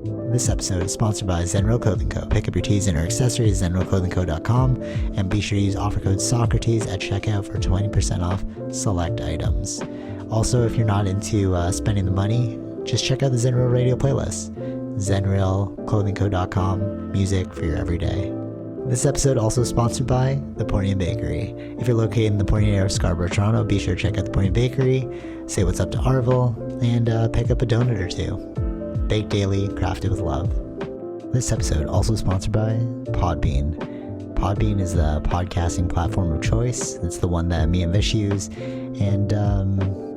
This episode is sponsored by Zenro Clothing Co. Pick up your tees and or accessories at zenroclothingco.com and be sure to use offer code Socrates at checkout for 20% off select items. Also, if you're not into spending the money, just check out the Zenrail radio playlist. zenrailclothingco.com, music for your everyday. This episode also sponsored by The Portian Bakery. If you're located in the Portian area of Scarborough, Toronto, be sure to check out The Portian Bakery, say what's up to Arville, and pick up a donut or two. Baked daily, crafted with love. This episode also sponsored by Podbean. Podbean is the podcasting platform of choice. It's the one that me and Vish use, and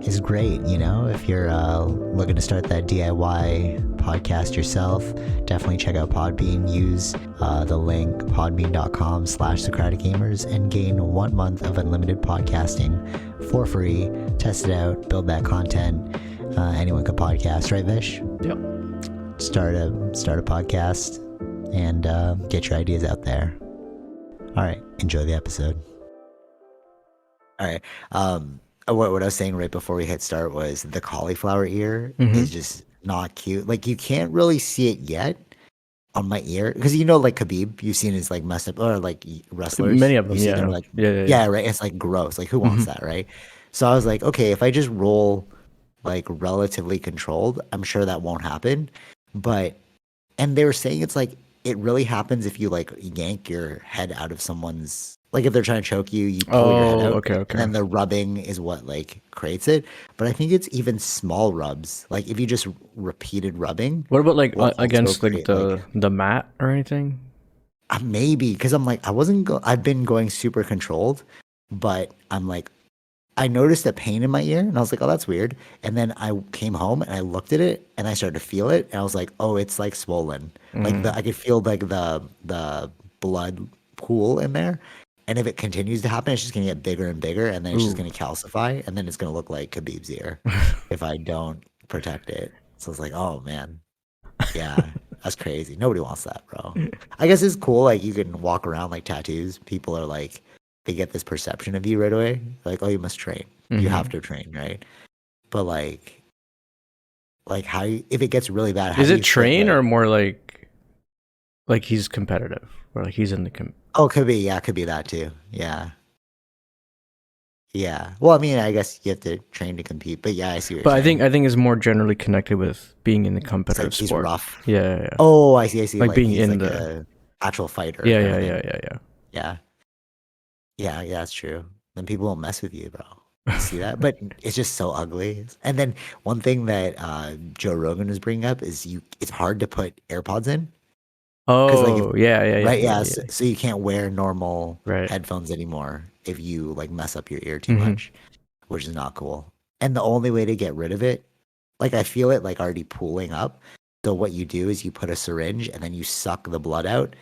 is great, you know, if you're looking to start that DIY podcast yourself. Definitely check out Podbean. Use the link podbean.com/SocraticGamers and gain 1 month of unlimited podcasting for free. Test it out, build that content. Anyone could podcast, right, Vish? Yep. Start a podcast and get your ideas out there. All right, enjoy the episode. All right. What I was saying right before we hit start was the cauliflower ear is just not cute. Like, you can't really see it yet on my ear because, you know, like Khabib, you've seen his like messed up, or like wrestlers. Many of them, yeah. Them, like, yeah, right. It's like gross. Like, who wants that, right? So I was like, okay, if I just roll like relatively controlled, I'm sure that won't happen. But, and they were saying it's like, it really happens if you like yank your head out of someone's, like if they're trying to choke you, you pull your head out. Okay. And then the rubbing is what like creates it. But I think it's even small rubs. Like if you just repeated rubbing. What about like against like the mat or anything? Maybe, because I'm like, I've been going super controlled, but I'm like, I noticed a pain in my ear and I was like, oh, that's weird. And then I came home and I looked at it and I started to feel it. And I was like, oh, it's like swollen. Like I could feel like the blood pool in there. And if it continues to happen, it's just going to get bigger and bigger. And then it's just going to calcify. And then it's going to look like Khabib's ear if I don't protect it. So it's like, oh, man. Yeah, that's crazy. Nobody wants that, bro. I guess it's cool. Like you can walk around like tattoos. People are like, they get this perception of you right away. Like, oh, you must train. You have to train, right? But like how if it gets really bad, is it train or more like he's competitive or like he's in the Oh, could be. Yeah, could be that too. Yeah. Well, I mean, I guess you have to train to compete, but yeah, I see. But I think it's more generally connected with being in the competitive it's like sport. He's rough. Yeah. Oh, I see. Like being in like the actual fighter. Yeah. Yeah, that's true. Then people won't mess with you, bro. You see that? But it's just so ugly. And then one thing that Joe Rogan was bringing up is it's hard to put AirPods in. Oh, like right, yeah. So you can't wear normal headphones anymore if you like mess up your ear too much, which is not cool. And the only way to get rid of it, like I feel it like already pooling up. So what you do is you put a syringe and then you suck the blood out.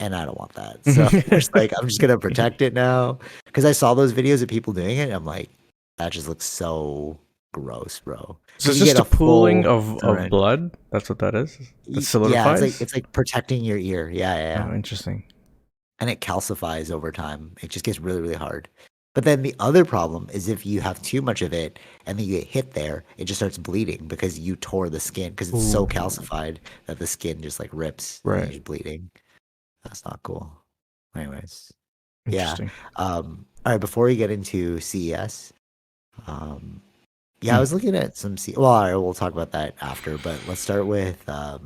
And I don't want that. So it's like, I'm just going to protect it now. Because I saw those videos of people doing it. And I'm like, that just looks so gross, bro. So it's just a pooling of blood? That's what that is? That solidifies? Yeah, it's like protecting your ear. Yeah. Oh, interesting. And it calcifies over time. It just gets really, really hard. But then the other problem is if you have too much of it and then you get hit there, it just starts bleeding because you tore the skin. Because it's so calcified that the skin just like rips. Right. And you're bleeding. That's not cool. Anyways, yeah. All right. Before we get into CES, I was looking at some. Well, all right, we'll talk about that after. But let's start with God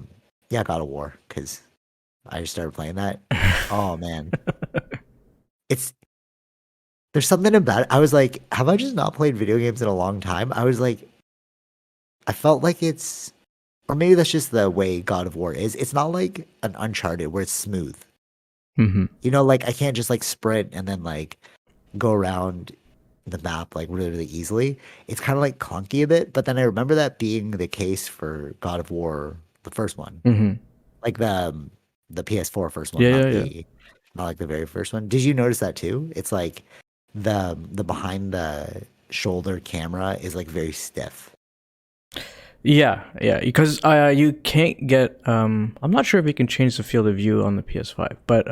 of War, because I just started playing that. Oh man, there's something about it. I was like, have I just not played video games in a long time? I was like, I felt like it's, or maybe that's just the way God of War is. It's not like an Uncharted where it's smooth. You know, like I can't just like sprint and then like go around the map like really, really easily. It's kind of like clunky a bit. But then I remember that being the case for God of War, the first one, like the PS4 first one, not like the very first one. Did you notice that too? It's like the behind the shoulder camera is like very stiff. Yeah, because you can't get. I'm not sure if you can change the field of view on the PS5, but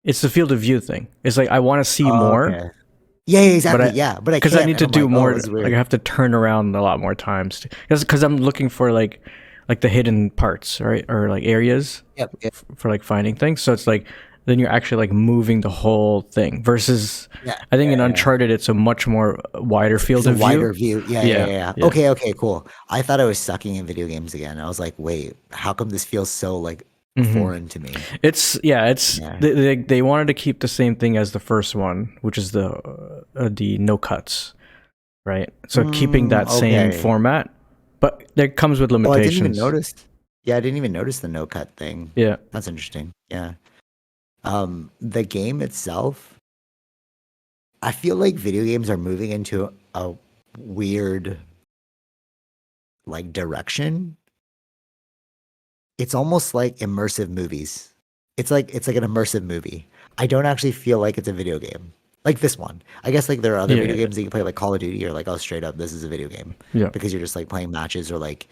it's the field of view thing. It's like I want to see more. Okay. Yeah, exactly. But I need to do more. Like I have to turn around a lot more times because I'm looking for like like the hidden parts, right, or like areas Yep. for like finding things. So it's like then you're actually like moving the whole thing. Versus, Yeah. I think in Yeah. Uncharted it's a much more wider It's field a of view. wider view. Yeah, Yeah. yeah. Okay, cool. I thought I was sucking in video games again. I was like, wait, how come this feels so like Hmm. foreign to me? It's Yeah. they wanted to keep the same thing as the first one, which is the no cuts, right? So keeping that same Okay. format, but that comes with Oh, I didn't even limitations. notice. Yeah, I didn't even notice the no cut thing. Yeah. That's interesting. Yeah. The game itself, I feel like video games are moving into a weird like direction. It's almost like immersive movies. It's like an immersive movie. I don't actually feel like it's a video game. Like this one. I guess like there are other Yeah, video yeah, games that you can play like Call of Duty or like oh straight up this is a video game yeah. because you're just like playing matches or like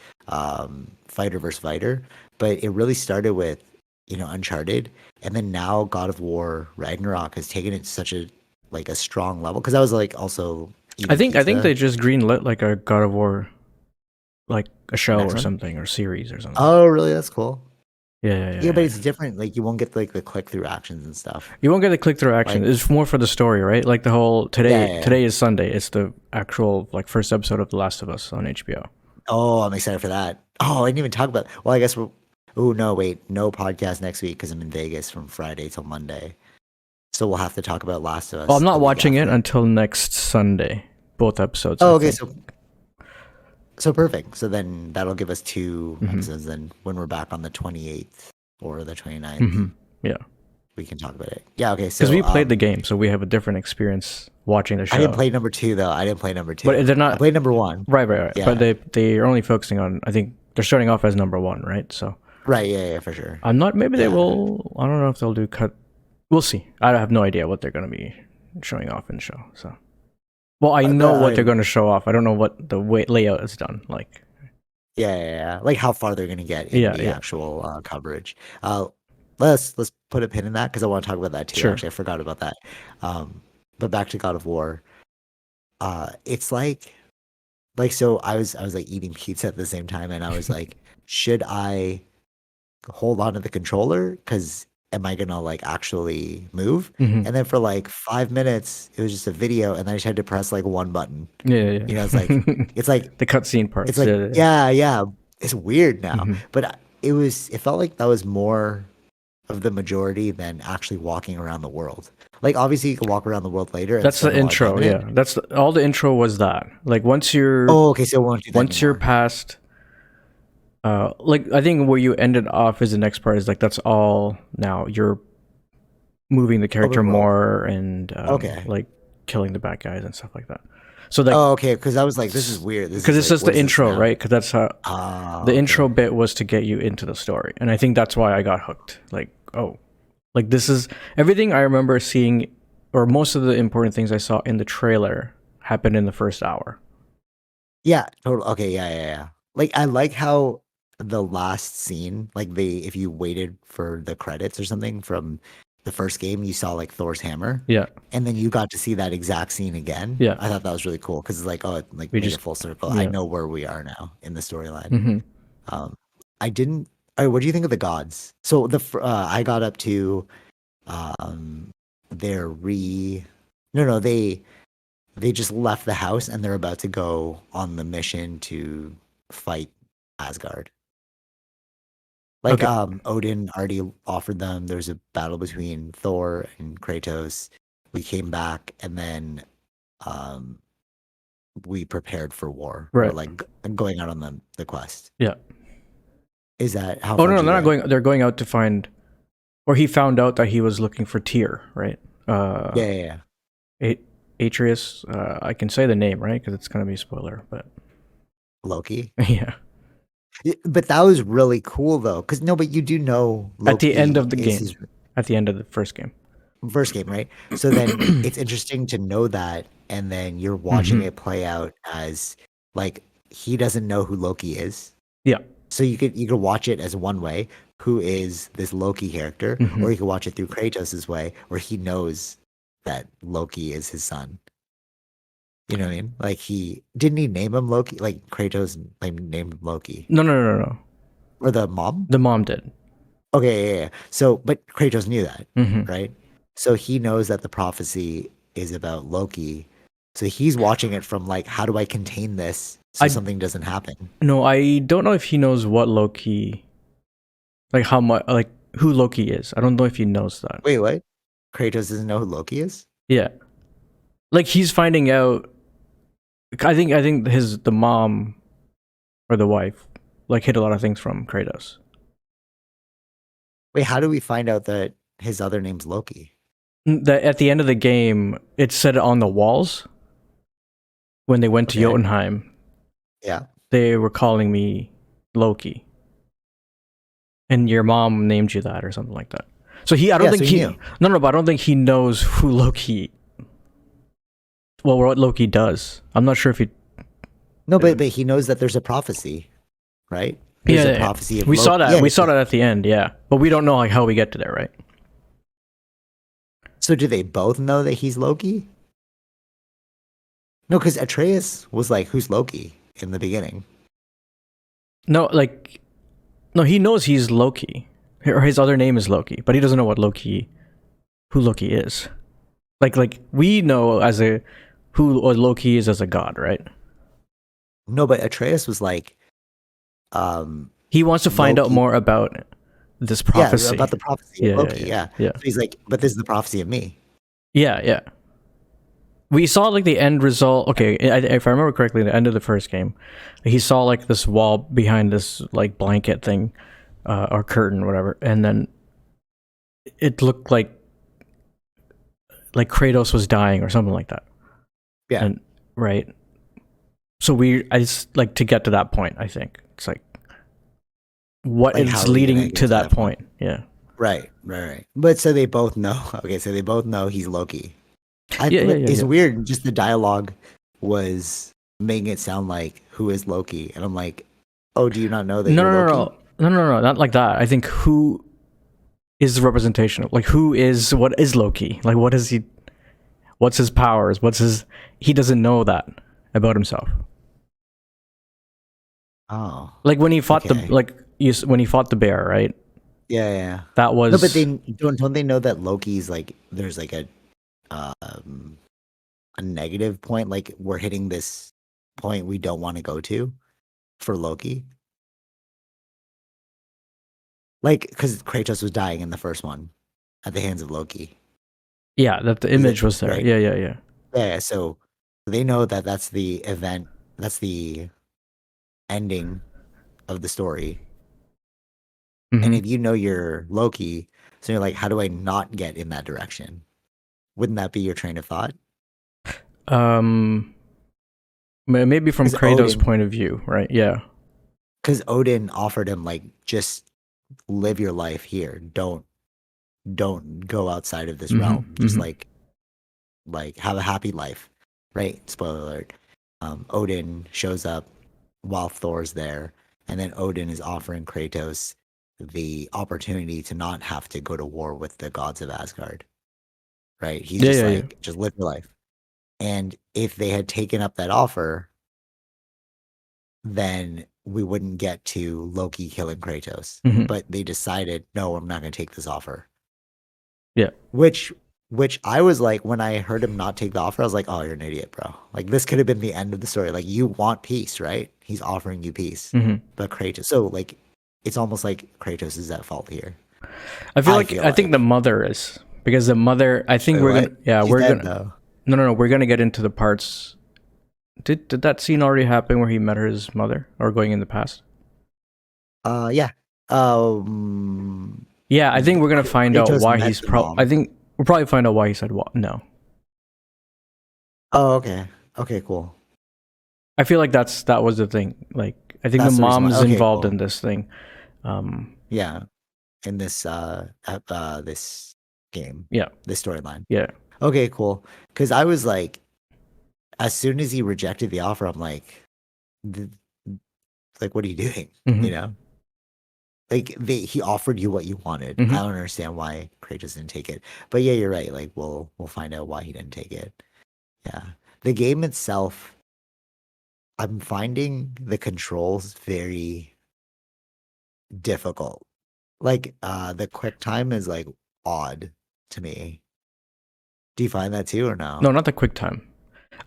fighter versus fighter. But it really started with, Uncharted, and then now God of War Ragnarok has taken it to such a like a strong level because I was like also I eating think pizza they just greenlit like a God of War, like a show next or one. something or series or something. Oh, really? That's cool. Yeah, yeah, Yeah, but yeah. it's different. Like you won't get like the click through actions and stuff. You won't get the click through action. Like It's more for the story, right? Like the whole yeah. today is Sunday. It's the actual like first episode of The Last of Us on HBO. Oh, I'm excited for that. Oh, I didn't even talk about. Well, I guess we're. Oh no, wait, no podcast next week because I'm in Vegas from Friday till Monday. So we'll have to talk about Last of Well, I'm Us the not week watching it after. until next Sunday. Both episodes, I Oh, okay. think. So perfect. So then that'll give us two Hmm. episodes. Then when we're back on the 28th or the 29th, Hmm. Yeah, we can talk about it. Yeah. Okay. because So we played the game, so we have a different experience watching the I didn't show. play number two though. I didn't play number But two. they're I not played number one. right. But Yeah. they are only focusing on. I think they're starting off as number one, right? So Right. Yeah. For sure. I'm not. Maybe they Yeah. will. I don't know if they'll do cut. We'll see. I have no idea what they're going to be showing off in the show. So, well, I know what they're going to show off. I don't know what the way layout is done. Like, Yeah. Like how far they're gonna get in yeah, the yeah, actual coverage. Uh, let's put a pin in that because I want to talk about that too. sure. Actually, I forgot about that. But back to God of War. It's like so I was like eating pizza at the same time, and I was like, should I hold on to the controller? Because am I gonna like actually move? Hmm. And then for like 5 minutes, it was just a video, and then I just had to press like one button. Yeah, yeah. It's like it's like The cutscene it's parts. like Yeah, yeah. yeah. It's weird now, Hmm. but it felt like that was more of the majority than actually walking around the world. Like obviously you can walk around the world later and That's the spend a lot of time intro. in it. Yeah, all the intro was that. Like Oh, okay, so we won't do that once you're anymore. past, like I think where you ended off is the next part is like that's all. Now you're moving the character Open world. more and Okay. like killing the bad guys and stuff like that. So like Oh, okay, because I was like, this is weird. This because is it's like, just what the is this intro, now? right? Because that's how the Okay. intro bit was to get you into the story, and I think that's why I got hooked. Like, oh, like this is everything I remember seeing, or most of the important things I saw in the trailer happened in the first hour. Yeah, total. Okay, yeah. Like I like how the last scene, like if you waited for the credits or something from the first game, you saw like Thor's hammer, Yeah, and then you got to see that exact scene again. yeah. I thought that was really cool because it's like, oh, it like We made just it full circle. I yeah. know where we are now in the storyline. Hmm. Um, I didn't. What do you think of the gods? So I got up to um their no, they just left the house and they're about to go on the mission to fight Asgard. Like Okay, Odin already offered them. There was a battle between Thor and Kratos. We came back and then um we prepared for war. We're right. like going out on the quest. Yeah. Is that how Oh far no, did no, you they're not get? going. They're going out to find, or he found out that he was looking for Tyr, right? Yeah. Atreus. I can say the name, right? Because it's gonna be a spoiler, but Loki. yeah. But that was really cool though, because no, but you do know At the end Loki of the is game, his at the end of the first game. first game, right? So then it's interesting to know that, and then you're watching Hmm. it play out as like he doesn't know who Loki is. Yeah. So you could watch it as one way, who is this Loki character, Hmm. or you could watch it through Kratos' way, where he knows that Loki is his son. You know what I mean? Like he name him Loki? Like Kratos like named him Loki. No, no, no, no. Or the mom? The mom did. Okay, yeah. So, but Kratos knew that, Hmm. right? So he knows that the prophecy is about Loki. So he's watching it from like, how do I contain this so I something doesn't happen? no, I don't know if he knows what Loki, like how much, like who Loki is. I don't know if he knows that. Wait, what? Kratos doesn't know who Loki is? Yeah, like he's finding out. I think the mom or the wife like hid a lot of things from Kratos. Wait, how do we find out that his other name's Loki? That at the end of the game, it said it on the walls when they went to Okay. Jotunheim. Yeah. They were calling me Loki, and your mom named you that or something like that. So I don't Yeah, think so he knew. no, but I don't think he knows who Loki. Well, what Loki does. I'm not sure if he. No, but he knows that there's a prophecy, right? There's a Yeah, prophecy of we saw Loki. that. Yeah. We saw that at the end. Yeah, but we don't know like how we get to there, right? So do they both know that he's Loki? No, because Atreus was like, "Who's Loki?" in the beginning. No, like no, he knows he's Loki, or his other name is Loki, but he doesn't know who Loki is. Like we know as a who or Loki is as a god, right? No, but Atreus was like, um, He wants to find out Loki. more about this Yeah, prophecy. about the prophecy of Yeah, yeah, Loki. yeah, Yeah. yeah, So he's like, but this is the prophecy of me. yeah, yeah. We saw like the end result. Okay, if I remember correctly, the end of the first game, he saw like this wall behind this like blanket thing, or curtain, whatever, and then it looked like Kratos was dying or something like that. Yeah. And right, so I just like to get to that point. I think it's like what Like, how is are we gonna leading get to to that that point? point. Yeah, Right. But so they both know. Okay, so they both know he's Loki. yeah, yeah, But yeah, it's yeah. weird. Just the dialogue was making it sound like who is Loki, and I'm like, oh, do you not know that No, you're no, no, Loki? no, no, no, no, not like that. I think who is the representation of like what is Loki? Like what is he? What's his powers? What's his? He doesn't know that about himself. Oh, Like when he fought okay. when he fought the bear, right? Yeah. That No, but was they don't they know that Loki's like there's like um a negative point, like we're hitting this point we don't want to go to for Loki. Like because Kratos was dying in the first one at the hands of Loki. yeah. That the Is it image was there. right? Yeah, yeah, yeah. Yeah, so they know that that's the event, that's the ending of the story. And Mm-hmm. if you know you're Loki, so you're like, how do I not get in that direction? Wouldn't that be your train of thought? Um, maybe from Because Kratos' point of view, right? Yeah. Odin offered him like just live your life here. Don't go outside of this Mm-hmm. realm. Just Mm-hmm. like have a happy life. Right? Spoiler alert. Odin shows up while Thor's there, and then Odin is offering Kratos the opportunity to not have to go to war with the gods of Asgard. Right? He's Yeah, just yeah, yeah. like, just live your life. And if they had taken up that offer, then we wouldn't get to Loki killing Kratos. Mm-hmm. But they decided, no, I'm not going to take this offer. Yeah. Which I was like, when I heard him not take the offer, I was like, oh, you're an idiot, bro. Like this could have been the end of the story. Like you want peace, right? He's offering you peace, Mm-hmm. but Kratos. So like, it's almost like Kratos is at fault here. I feel I think the like. mother is because the mother. I think Wait, we're what? gonna. Yeah, She's we're dead gonna. though. No, no, no. We're gonna get into the parts. Did that scene already happen where he met his mother, or going in the past? Yeah. Um, Yeah, I think we're gonna find out Kratos why met he's the I mom. think we'll probably find out why he said what. No, Oh, okay. Okay, cool. I feel like that was the thing. Like I think the That's the reason why. mom's Okay, involved cool. in this thing. Um, Yeah, in this game, yeah, this storyline. yeah. Okay, cool. Because I was like, as soon as he rejected the offer, I'm like, th- like, what are you doing? You Hmm. know, like he offered you what you wanted. I Hmm. don't understand why Kratos didn't take it. But yeah, you're right. Like, we'll find out why he didn't take it. Yeah, the game itself, I'm finding the controls very difficult. Like the quick time is like odd to me. Do you find that too or No, no? not the quick time.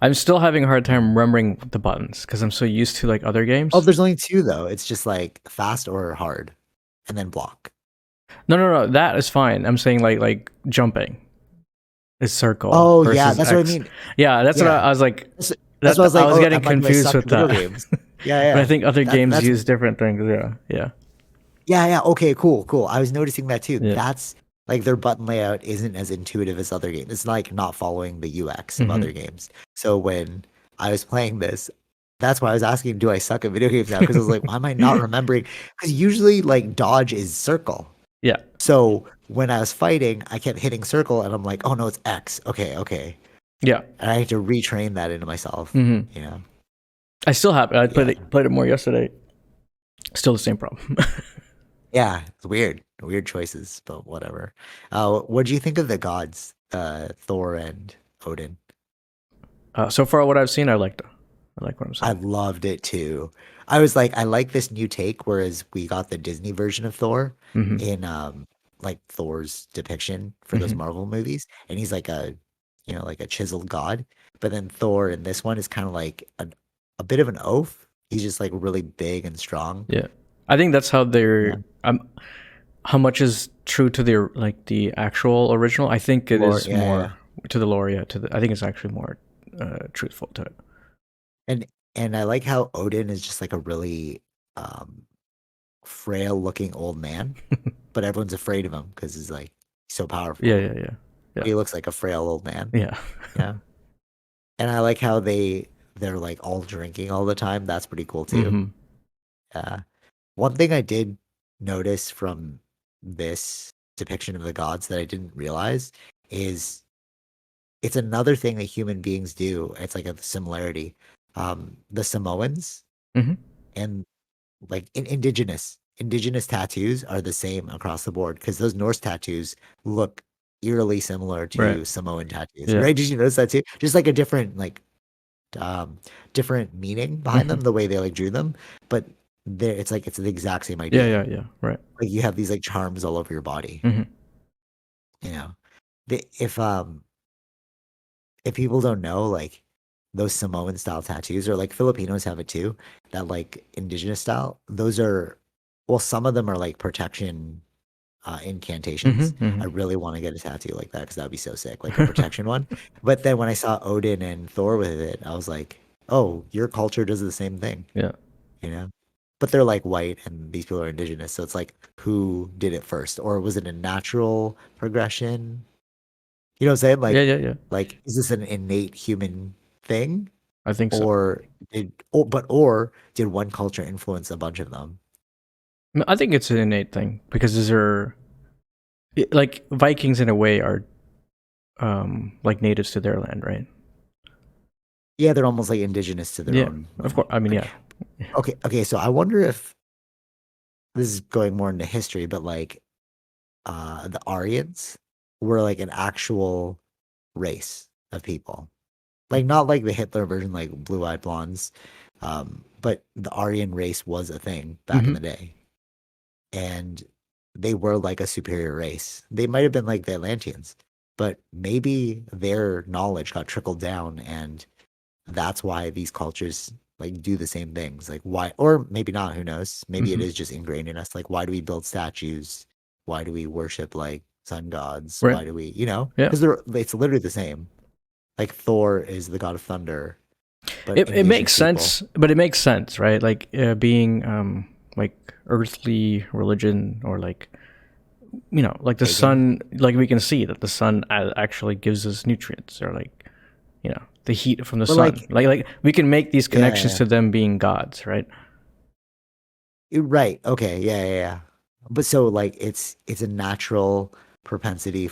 I'm still having a hard time Mm. remembering the buttons because I'm so used to like other Oh, games. there's only two though. It's just like fast or hard, and then block. No, no, no. That is fine. I'm saying like jumping is circle Oh yeah, versus that's what I X. mean. Yeah, that's what Yeah, I was like. that's why I was I like, was oh, getting do I confused suck with at video that. games? Yeah, But I yeah. think other That games that's use different things. Yeah, yeah, Yeah, yeah. Okay, cool, cool. I was noticing that too. yeah. That's like their button layout isn't as intuitive as other games. It's like not following the UX of Hmm. other games. So when I was playing this, that's why I was asking, do I suck at video games now? Because I was like, why am I not remembering? Because usually like dodge is circle. Yeah, So when I was fighting, I kept hitting circle and I'm like, oh no, it's X. Okay, okay. yeah. And I had to retrain that into myself, Hmm. you know? I still have it. I Yeah. played it more yesterday. Still the same problem. Yeah, it's weird. Weird choices, but whatever. What do you think of the gods, Thor and Odin? So far, what I've seen, I liked it. I like what I'm I saying. loved it too. I was like, I like this new take, whereas we got the Disney version of Thor Hmm. in like Thor's depiction for those Hmm. Marvel movies, and he's like a, you know, like a chiseled god. But then Thor in this one is kind of like a bit of an oaf. He's just like really big and strong. Yeah, I think that's how Yeah. they're. How much is true to the like the actual original? I think it Lore, is yeah, yeah. more to the lore. Yeah, to the. I think it's actually more truthful to it. And and I like how Odin is just like a really um frail looking old man, but everyone's afraid of him because he's like so Yeah, powerful. yeah, yeah, yeah, He looks like a frail old man. yeah. Yeah. And I like how they're like all drinking all the time. That's pretty cool too. Hmm. Yeah. One thing I did notice from this depiction of the gods that I didn't realize is it's another thing that human beings do. It's like a similarity. The Samoans Hmm. and like indigenous tattoos are the same across the board because those Norse tattoos look eerily similar Right. to Samoan tattoos, Yeah. right? Did you notice that too? Just like a different um different meaning behind them, Hmm. the way they like drew them, but there it's like it's the exact same Yeah, idea. yeah, yeah. Right. Like you have these like charms all over your body, Hmm. you know. The, if people don't know, like those Samoan style tattoos, or like Filipinos have it too, that like indigenous style, those are, well, some of them are like protection Hmm. incantations. Hmm. I really want to get a tattoo like that because that'd be so sick, like a protection one. But then when I saw Odin and Thor with it, I was like, oh, your culture does the same thing, Yeah. you know? But they're like white and these people are indigenous. So it's like, who did it first? Or was it a natural progression? You know what I'm saying? Yeah, yeah, yeah. Is this an innate human thing, I think so. or or did one culture influence a bunch of them? I think it's an innate thing because these are like Vikings in a way are like natives to their land, right? Yeah, they're almost like indigenous to their Yeah, own of course. land. I mean, Like, yeah. okay, okay. So I wonder if this is going more into history, but like the Aryans were like an actual race of people. Like not like the Hitler version, like blue-eyed blondes. But the Aryan race was a thing back in Hmm. the day. And they were like a superior race. They might have been like the Atlanteans, but maybe their knowledge got trickled down and that's why these cultures like do the same things. Like why, or maybe not, who knows? Maybe it Hmm. is just ingrained in us. Like why do we build statues? Why do we worship like sun gods? Right. Why do we, you know? Yeah. Because it's literally the same. Like Thor is the god of thunder, but It makes indigenous people. sense, but it makes sense, right? Like being like earthly religion or like like the Pagan. sun, like we can see that the sun actually gives us nutrients or like the heat from the But sun. like, Like we can make these yeah, connections to them being gods, right? you're right. Okay, yeah, yeah, yeah. But so like it's a natural propensity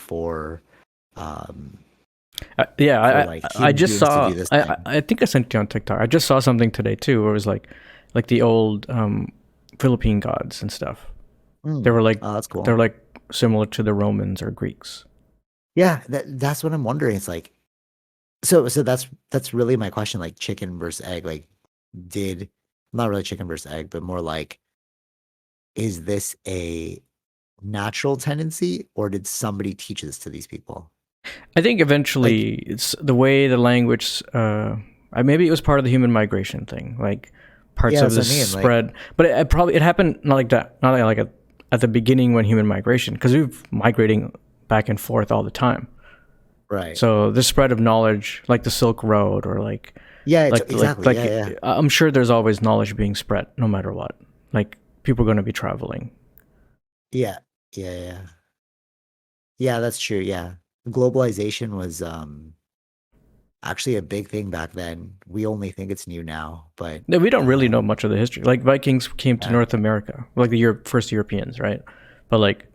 um Yeah, for like I human just beings to saw. do this I thing. I think I sent you on TikTok. I just saw something today too, where it was like the old Philippine gods and stuff. They Mm. were like Oh, that's they're cool. like similar to the Romans or Greeks. Yeah, that's what I'm wondering. It's like so that's really my question, like chicken versus egg. Like did not really chicken versus egg, but more like is this a natural tendency, or did somebody teach this to these people? I think Like, eventually it's the way the language. Maybe it was part of the human migration thing, like parts yeah, of that's what I this mean. Like, spread. But it probably it happened not like that, not like at the beginning when human migration, because we've migrating back and forth all the time. right. So the spread of knowledge, like the Silk Road, or Yeah, exactly. Yeah, yeah. I'm sure there's always knowledge being spread, no matter what. Like people are going to be traveling. Yeah. Yeah, yeah. Yeah, that's true. Yeah. Globalization was actually a big thing back then. We only think it's new now, but We don't really know um much of the history. Like Vikings came to yeah. North America, like the first Europeans, right? But like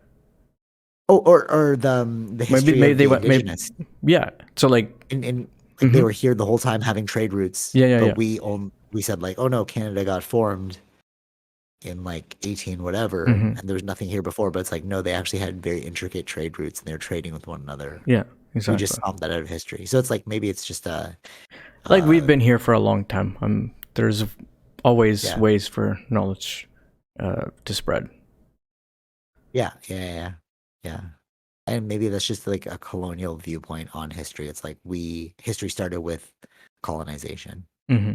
Oh, or the history maybe of they the went, maybe indigenous. yeah. So like In like they hmm were here the whole time having trade routes, yeah, yeah, but yeah. we said like, oh no, Canada got formed in like 18 whatever, hmm and there was nothing here before, but it's like no, they actually had very intricate trade routes and they were trading with one another. Yeah, We just exactly. stomped that out of history. So it's like maybe it's just a Like we've uh been here for a long time. There's always yeah. ways for knowledge to spread. Yeah, yeah, yeah, yeah. Yeah. And maybe that's just like a colonial viewpoint on history. It's like history started with colonization. hmm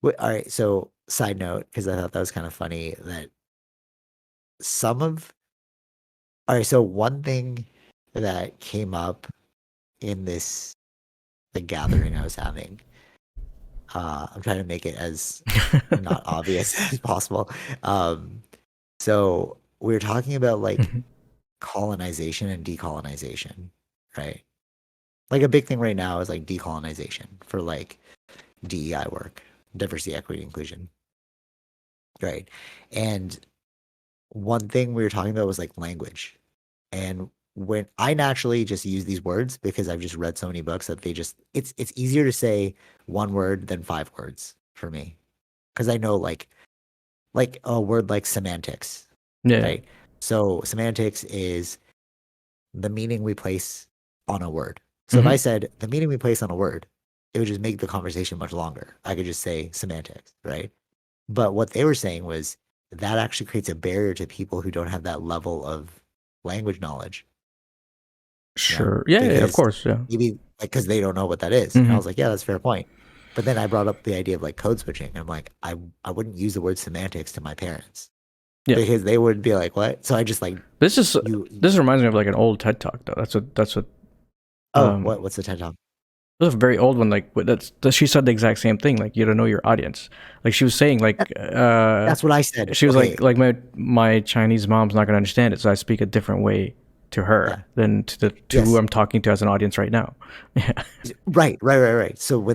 Wait, all right, so side note, because I thought that was kind of funny that some of all right, so one thing that came up in this the gathering I was having, I'm trying to make it as not obvious as possible. Um, so we were talking about like hmm colonization and decolonization, right? Like a big thing right now is like decolonization for like DEI work, diversity, equity, inclusion, right? And one thing we were talking about was like language. And when I naturally just use these words because I've just read so many books that it's easier to say one word than five words for me. Because I know like a word like semantics, Yeah. right? So semantics is the meaning we place on a word. So if I hmm said the meaning we place on a word, it would just make the conversation much longer. I could just say semantics, right? But what they were saying was that actually creates a barrier to people who don't have that level of language knowledge, Sure. Yeah, yeah, of because course. Yeah. maybe like because they don't know what that is. And I hmm was like, yeah, that's a fair point. But then I brought up the idea of like code switching. And I'm like, I wouldn't use the word semantics to my parents Yeah. because they would be like, what? So I just like This is you. this reminds me of like an old TED talk though. That's what Oh, um what's the TED Talk? it was a very old one. Like that she said the exact same thing. Like you don't know your audience. Like she was saying That, that's what I said. she was Okay, like my Chinese mom's not gonna understand it, so I speak a different way to her yeah, than to who yes, I'm talking to as an audience right now. Yeah. right. So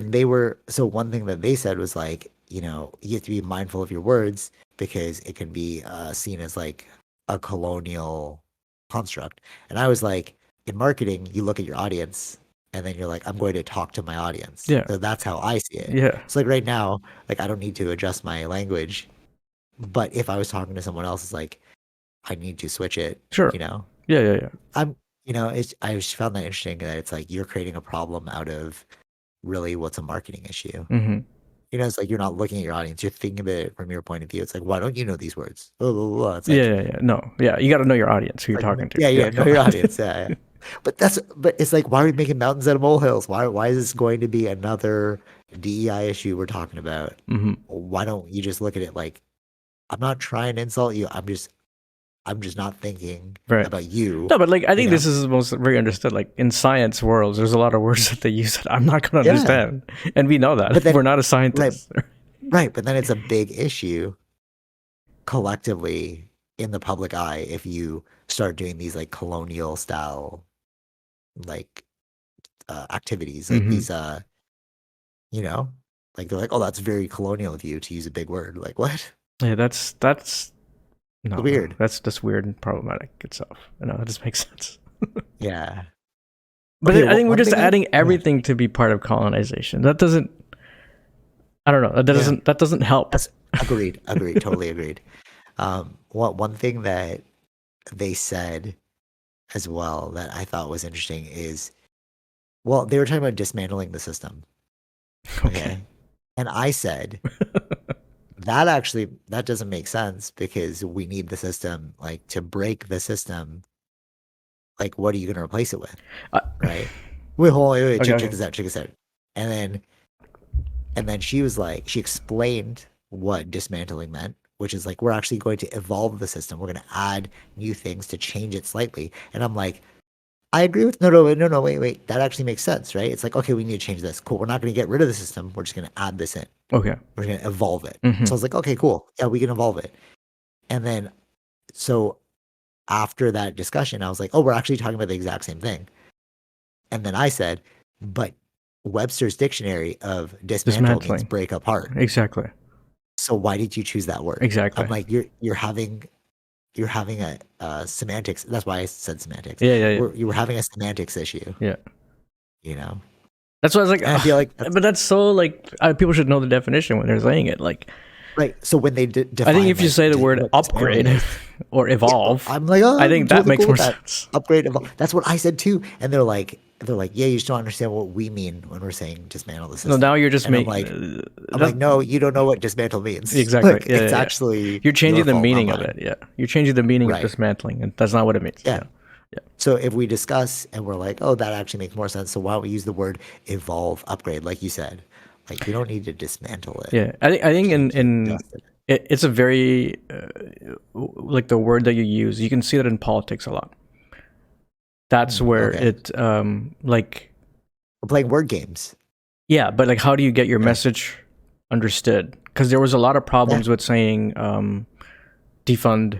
so one thing that they said was like, you have to be mindful of your words because it can be seen as like a colonial construct. And I was like, in marketing, you look at your audience and then you're like, I'm going to talk to my audience. Yeah. So that's how I see it. Yeah. So like right now, like I don't need to adjust my language, but if I was talking to someone else, it's like I need to switch it, Sure. you know. Yeah. Yeah. Yeah. I'm, I just found that interesting that it's like you're creating a problem out of really what's a marketing issue. hmm It's like you're not looking at your audience, you're thinking of it from your point of view. It's like, why don't you know these words? Blah, blah, blah. It's Yeah. like, Yeah. Yeah. No. Yeah. You got to know your audience, who you're talking to. yeah, Yeah. know No. your audience. Yeah, yeah. But it's like, why are we making mountains out of molehills? Why is this going to be another DEI issue we're talking about? hmm Why don't you just look at it like, I'm not trying to insult you. I'm just not thinking Right. about you, No, but like I you think know? this is the most very understood. Like in science worlds, there's a lot of words that they use that I'm not going to Yeah. understand, and we know But that then, we're not a right, scientist. right. But then it's a big issue collectively in the public eye if you start doing these like colonial style like activities like hmm these you know like they're like, oh, that's very colonial of you to use a big word, like what? Yeah, that's no, no, Weird. that's weird and problematic itself. You know, that just makes sense. Yeah. But Okay, I think we're one just thing I adding yeah, everything to be part of colonization. That doesn't. I don't know. yeah, That doesn't help. that's agreed, totally agreed. One thing that they said as well that I thought was interesting is, well, they were talking about dismantling the system. Okay. Okay. And I said that doesn't make sense because we need the system like to break the system. Like, what are you going to replace it with? Uh, Right? Wait, hold on, wait, okay, check okay. this out, check this out. And then she was like, she explained what dismantling meant, which is like we're actually going to evolve the system. We're going to add new things to change it slightly. And I'm like, I agree with no, wait. That actually makes sense, right? It's like, okay, we need to change this. Cool. We're not going to get rid of the system. We're just going to add this in. Okay. We're going to evolve it. Mm-hmm. So I was like, okay, cool. Yeah, we can evolve it. And then, so after that discussion, I was like, oh, we're actually talking about the exact same thing. And then I said, but Webster's dictionary of dismantle means Dismantling. break apart. Exactly. So why did you choose that word? Exactly. I'm like, you're having a semantics. That's why I said semantics. Yeah. You were having a semantics issue. Yeah. You know. That's why I was like, And I feel like but that's so like people should know the definition when they're saying it. Like, right. So when they define, I think if you say the word what upgrade dismantling is, or evolve, I'm like, oh, I think that totally makes cool more with that. sense. Upgrade, evolve. That's what I said too. And they're like, yeah, you just don't understand what we mean when we're saying dismantle the system. No, now you're just and making. I'm like, no, you don't know what dismantle means. Exactly. Like, Yeah, it's yeah. actually You're changing your the fault, meaning not of mine. it. Yeah, you're changing the meaning of Right. dismantling, and that's not what it means. Yeah. So if we discuss and we're like, oh, that actually makes more sense. So why don't we use the word evolve, upgrade, like you said? Like we don't need to dismantle it. Yeah. I think in Adjust it. it's a very like the word that you use. You can see that in politics a lot. That's where okay. it like We're playing word games. yeah, but like how do you get your Okay. message understood? Because there was a lot of problems with saying defund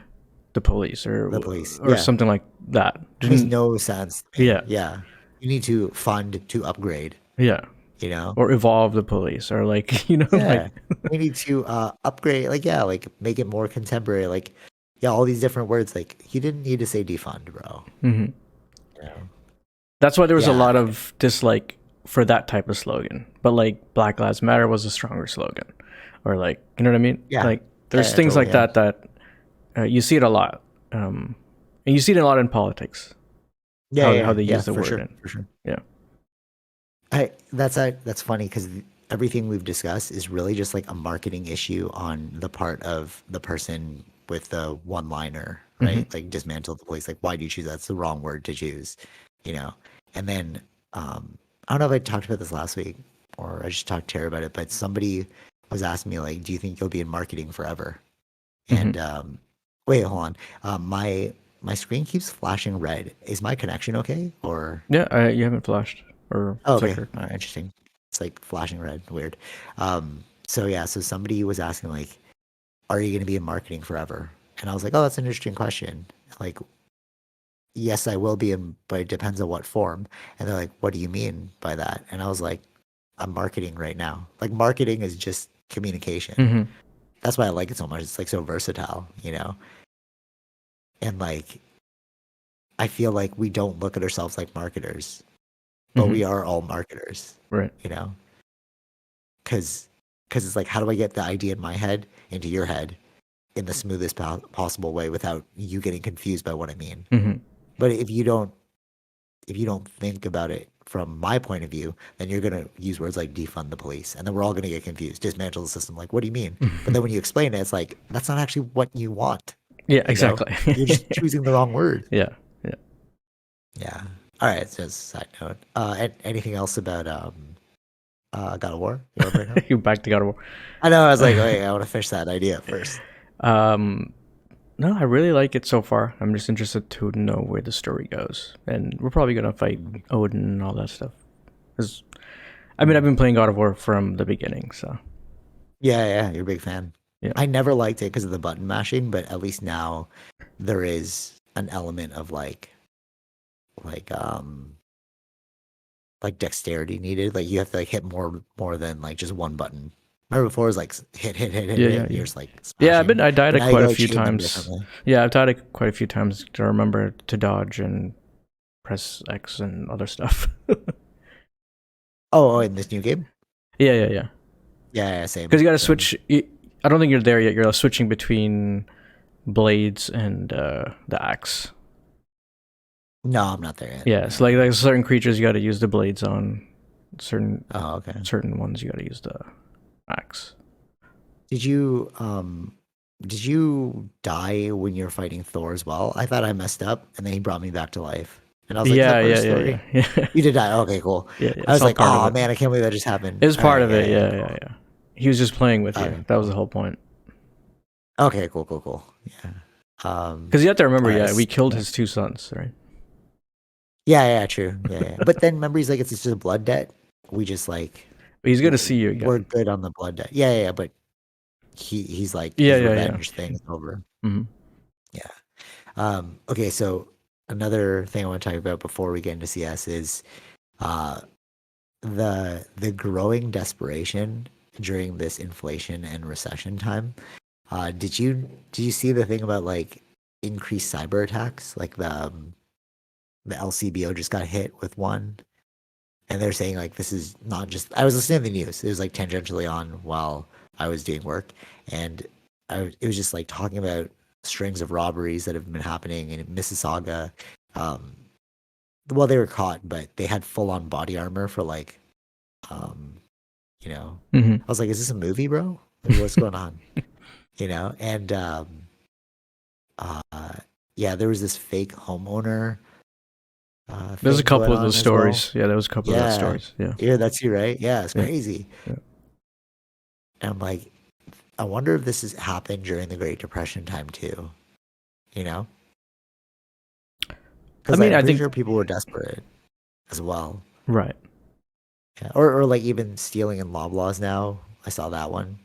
the police or The police. or Yeah. something like that. It makes Didn't- no sense. to me. Yeah. Yeah. You need to fund to upgrade, yeah. you know? Or evolve the police or like you know Yeah. like We need to upgrade, like, yeah, like make it more contemporary. Like, yeah, all these different words. Like, you didn't need to say defund, bro. mhm. You know? That's why there was a Yeah. lot of dislike for that type of slogan. But like Black Lives Matter was a stronger slogan, or like you know what I mean? Yeah. Like there's Yeah, things totally, like that you see it a lot, and you see it a lot in politics. How they use the for word. sure, for sure. Yeah. That's funny because everything we've discussed is really just like a marketing issue on the part of the person with the one-liner, right? Like dismantle the police. Like, why do you choose that? That's the wrong word to choose, you know? And then I don't know if I talked about this last week or I just talked to her about it, but somebody was asking me like, do you think you'll be in marketing forever? And wait, hold on. My screen keeps flashing red. Is my connection okay? Or Yeah, you haven't flashed or oh, okay, flickered. all right, interesting. It's like flashing red, weird. So yeah, so somebody was asking like, are you going to be in marketing forever? And I was like, oh, that's an interesting question. Like, yes, I will be in, but it depends on what form. And they're like, what do you mean by that? And I was like, I'm marketing right now. Like, marketing is just communication. Mm-hmm. That's why I like it so much. It's like so versatile, you know? And like, I feel like we don't look at ourselves like marketers, but we are all marketers, Right. you know? Because it's like, how do I get the idea in my head into your head in the smoothest possible way without you getting confused by what I mean? Mm-hmm. But if you don't think about it from my point of view, then you're gonna use words like defund the police, and then we're all gonna get confused. Dismantle the system. Like, what do you mean? But then when you explain it, it's like that's not actually what you want. Yeah, You know? exactly. You're just choosing the wrong word. Yeah. Yeah. All right. So just a side note. Anything else about God of War? You want to bring up? You back to God of War. I know. I was like, wait, I want to finish that idea first. No, I really like it so far. I'm just interested to know where the story goes, and we're probably gonna fight Odin and all that stuff. 'Cause, I mean, I've been playing God of War from the beginning, so Yeah, you're a big fan. Yeah. I never liked it because of the button mashing, but at least now there is an element of like dexterity needed. Like you have to like hit more than like just one button. Remember before it was like hit, Yeah, and yeah. you're just like smashing. I died But now you quite gotta, a like, few chain them times. differently. Yeah, I've died quite a few times to remember to dodge and press X and other stuff. Oh, in this new game? Yeah. Yeah, same. Because you got to same. switch. I don't think you're there yet. You're switching between blades and the axe. No, I'm not there yet. Yeah, so like certain creatures you got to use the blades on. Oh, okay. Certain ones you got to use the axe. Did you did you die when you were fighting Thor as well? I thought I messed up, and then he brought me back to life. And I was like, "Is that Yeah, part of yeah, the yeah, yeah, story?" yeah, You did die. Okay, cool. yeah, yeah. I It's was all like, part of "Oh it. man, I can't believe that just It happened." was All part right, of it. yeah, yeah, Yeah, yeah, cool. yeah. He was just playing with you. Okay, That was the cool. whole point. Okay, cool, cool, cool. Yeah. Because you have to remember, All right. yeah, we killed his two sons, right? Yeah, yeah, true. Yeah, yeah. But then remember, he's like, it's just a blood debt. We just like But he's gonna see you we're again. good on the blood debt. Yeah, yeah, yeah. But he's like Yeah, his yeah, yeah. revenge thing is over. Hmm. Yeah. Okay, so another thing I want to talk about before we get into CS is uh the growing desperation during this inflation and recession time. Did you see the thing about like increased cyber attacks? Like the LCBO just got hit with one, and they're saying like this is not just. I was listening to the news. It was like tangentially on while I was doing work, and it was just like talking about strings of robberies that have been happening in Mississauga. Um, well, they were caught, but they had full on body armor for like, um, Hmm. I was like, is this a movie, bro? Like, what's going on? And uh, yeah, there was this fake homeowner There's a thing couple going of those on as well. stories. Yeah, there was a couple of those Yeah, stories. Yeah, yeah, that's you, right? Yeah, it's yeah, crazy. yeah. And I'm like, I wonder if this has happened during the Great Depression time too. You know, I because mean, I'm I pretty think sure people were desperate as well. right. Yeah. Or like even stealing in Loblaws now. I saw that one.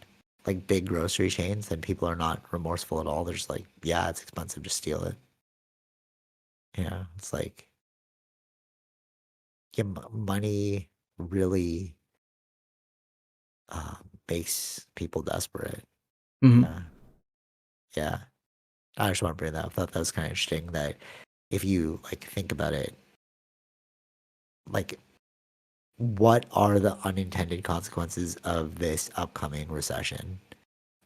Like big grocery chains, and people are not remorseful at all. They're just like, yeah, it's expensive, just steal it. Yeah, it's like, yeah, money really makes people desperate. Hmm. Yeah, yeah. I just want to bring that up. I thought that was kind of interesting that if you like think about it, like what are the unintended consequences of this upcoming recession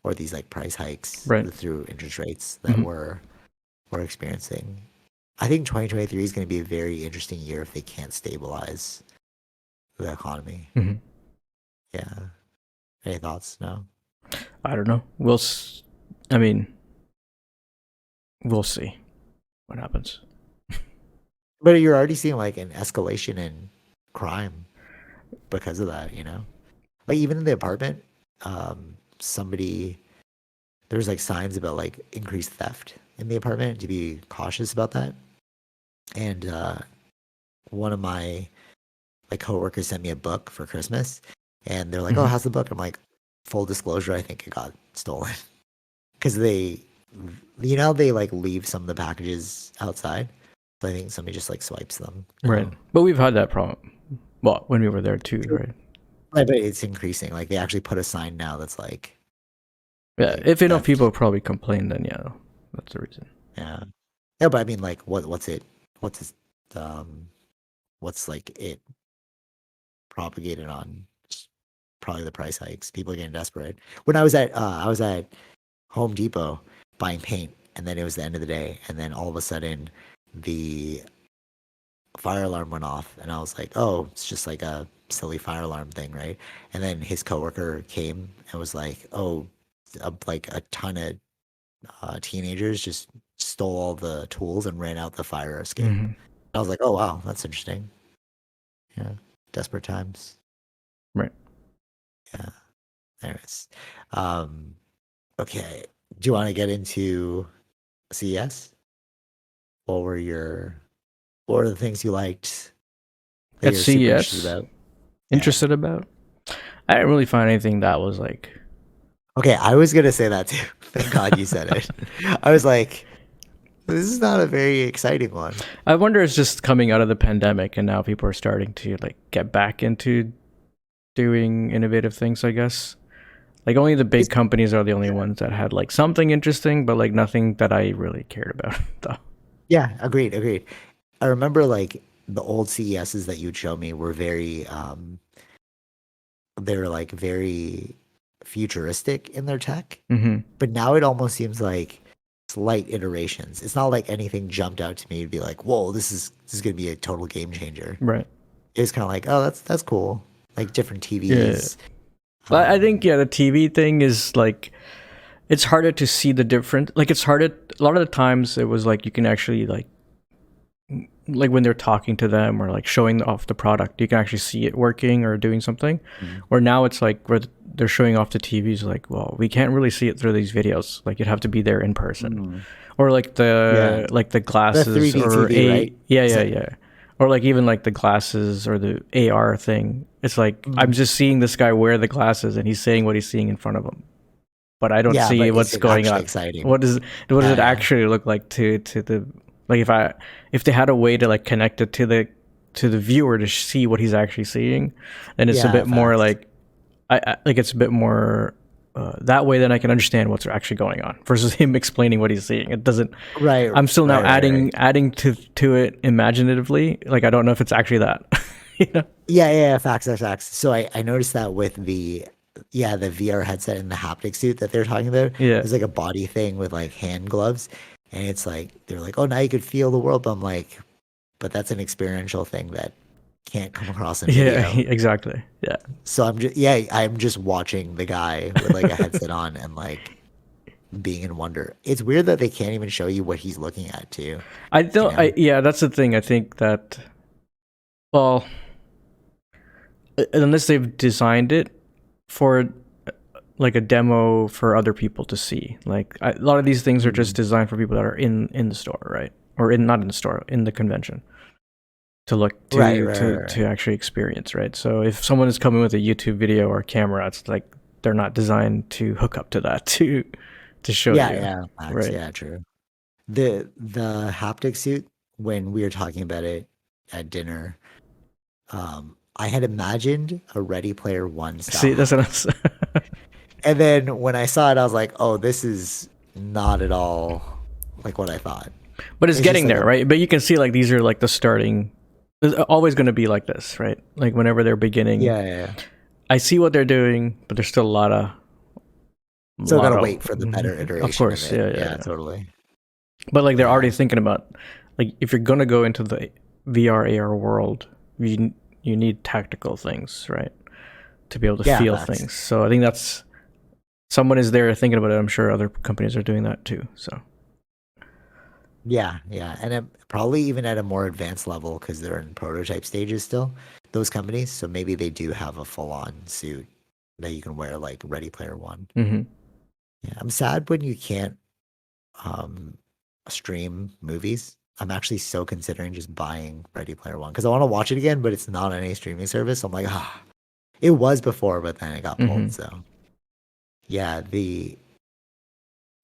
or these like price hikes Right. through interest rates that Hmm. we're experiencing? I think 2023 is going to be a very interesting year if they can't stabilize the economy. Hmm. Yeah. Any thoughts? No. I don't know. I mean, we'll see what happens. But you're already seeing like an escalation in crime because of that, you know? Like even in the apartment, somebody there's like signs about like increased theft in the apartment to be cautious about that. And one of my like coworkers sent me a book for Christmas, and they're like, "Oh, Hmm. how's the book?" I'm like, "Full disclosure, I think it got stolen because they like leave some of the packages outside. So I think somebody just like swipes them. Right. But we've had that problem. Well, when we were there too, True. right? Right, but it's increasing. Like they actually put a sign now that's Yeah. like If enough theft. people probably complain, then yeah, that's the reason. Yeah. Yeah, but I mean, like, what's it, um, what's like it propagated on? Just probably the price hikes. People are getting desperate. When I was at Home Depot buying paint, and then it was the end of the day, and then all of a sudden, the fire alarm went off, and I was like, oh, it's just like a silly fire alarm thing, right? And then his coworker came and was like, oh, like a ton of teenagers just stole all the tools and ran out the fire escape. Hmm. I was like, oh wow, that's interesting. Yeah, desperate times. Right. Yeah. Anyways, um, okay. Do you want to get into CES? What were your what were the things you liked that At you're super interested CES, about? Yeah. interested about? I didn't really find anything that was like. Okay, I was gonna say that too. Thank God you said it. I was like, this is not a very exciting one. I wonder it's just coming out of the pandemic and now people are starting to like get back into doing innovative things, I guess. Like only the big It's, companies are the only yeah, ones that had like something interesting, but like nothing that I really cared about though. yeah, agreed, agreed. I remember like the old CESs that you'd show me were very they were like very futuristic in their tech. Hmm. But now it almost seems like slight iterations. It's not like anything jumped out to me to be like, whoa, this is gonna be a total game changer. Right. It was kind of like, oh, that's cool. Like different Yeah. TVs, But I think the TV thing is like it's harder to see the difference. Like it's harder. A lot of the times it was like you can actually like when they're talking to them or like showing off the product, you can actually see it working or doing something. Or now it's like where they're showing off the TVs, like, well, we can't really see it through these videos. Like you'd have to be there in person, or like the glasses, the 3D or TV, right? yeah, or like even like the glasses or the AR thing. It's like I'm just seeing this guy wear the glasses and he's saying what he's seeing in front of him, but I don't see but what's going on. Exciting. What does it actually look like to the, like if they had a way to like connect it to the viewer to see what he's actually seeing, then it's a bit more like I like it's a bit more that way. Then I can understand what's actually going on versus him explaining what he's seeing. It doesn't. Right. I'm still now adding to it imaginatively. Like I don't know if it's actually that. You know? Yeah. Facts. So I noticed that with the VR headset and the haptic suit that they're talking about. Yeah. There's like a body thing with like hand gloves, and it's like they're like, oh, now you could feel the world. But I'm like, but that's an experiential thing that can't come across in video. Yeah, exactly. Yeah. So I'm just watching the guy with like a headset on and like being in wonder. It's weird that they can't even show you what he's looking at too. I don't. That's the thing. I think that, well, unless they've designed it for like a demo for other people to see. Like a lot of these things are just designed for people that are in the store, right? Or not in the store, in the convention. To look to actually experience, right? So if someone is coming with a YouTube video or camera, it's like they're not designed to hook up to that to show you. Yeah, right. Yeah, true. The haptic suit, when we were talking about it at dinner, I had imagined a Ready Player One style. See, that's what I was. And then when I saw it, I was like, oh, this is not at all like what I thought. But it's getting there, right? But you can see like these are like the starting. It's always going to be like this, right? Like whenever they're beginning. Yeah. I see what they're doing, but there's still a lot of. So gotta wait for the better iteration. Of course, of it. Yeah, totally. But like they're already thinking about, like if you're gonna go into the VR AR world, you need tactical things, right? To be able to feel things. So I think that's someone is there thinking about it. I'm sure other companies are doing that too. So. Yeah, and probably even at a more advanced level because they're in prototype stages still. Those companies, so maybe they do have a full-on suit that you can wear, like Ready Player One. Mm-hmm. Yeah, I'm sad when you can't stream movies. I'm actually so considering just buying Ready Player One because I want to watch it again, but it's not on any streaming service. I'm like, it was before, but then it got pulled. So, the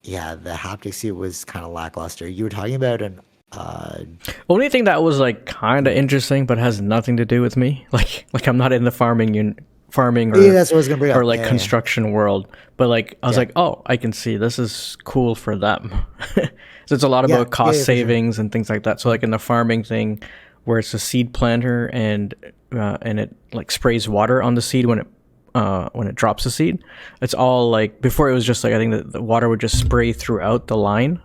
haptic suit was kind of lackluster. You were talking about an only thing that was like kind of interesting, but has nothing to do with me. Like I'm not in the farming or that's what I was gonna bring up. Or like construction world. But like I was like, oh, I can see this is cool for them. So it's a lot about cost savings and things like that. So like in the farming thing, where it's a seed planter and it like sprays water on the seed when it drops the seed. It's all like before it was just like I think that the water would just spray throughout the line,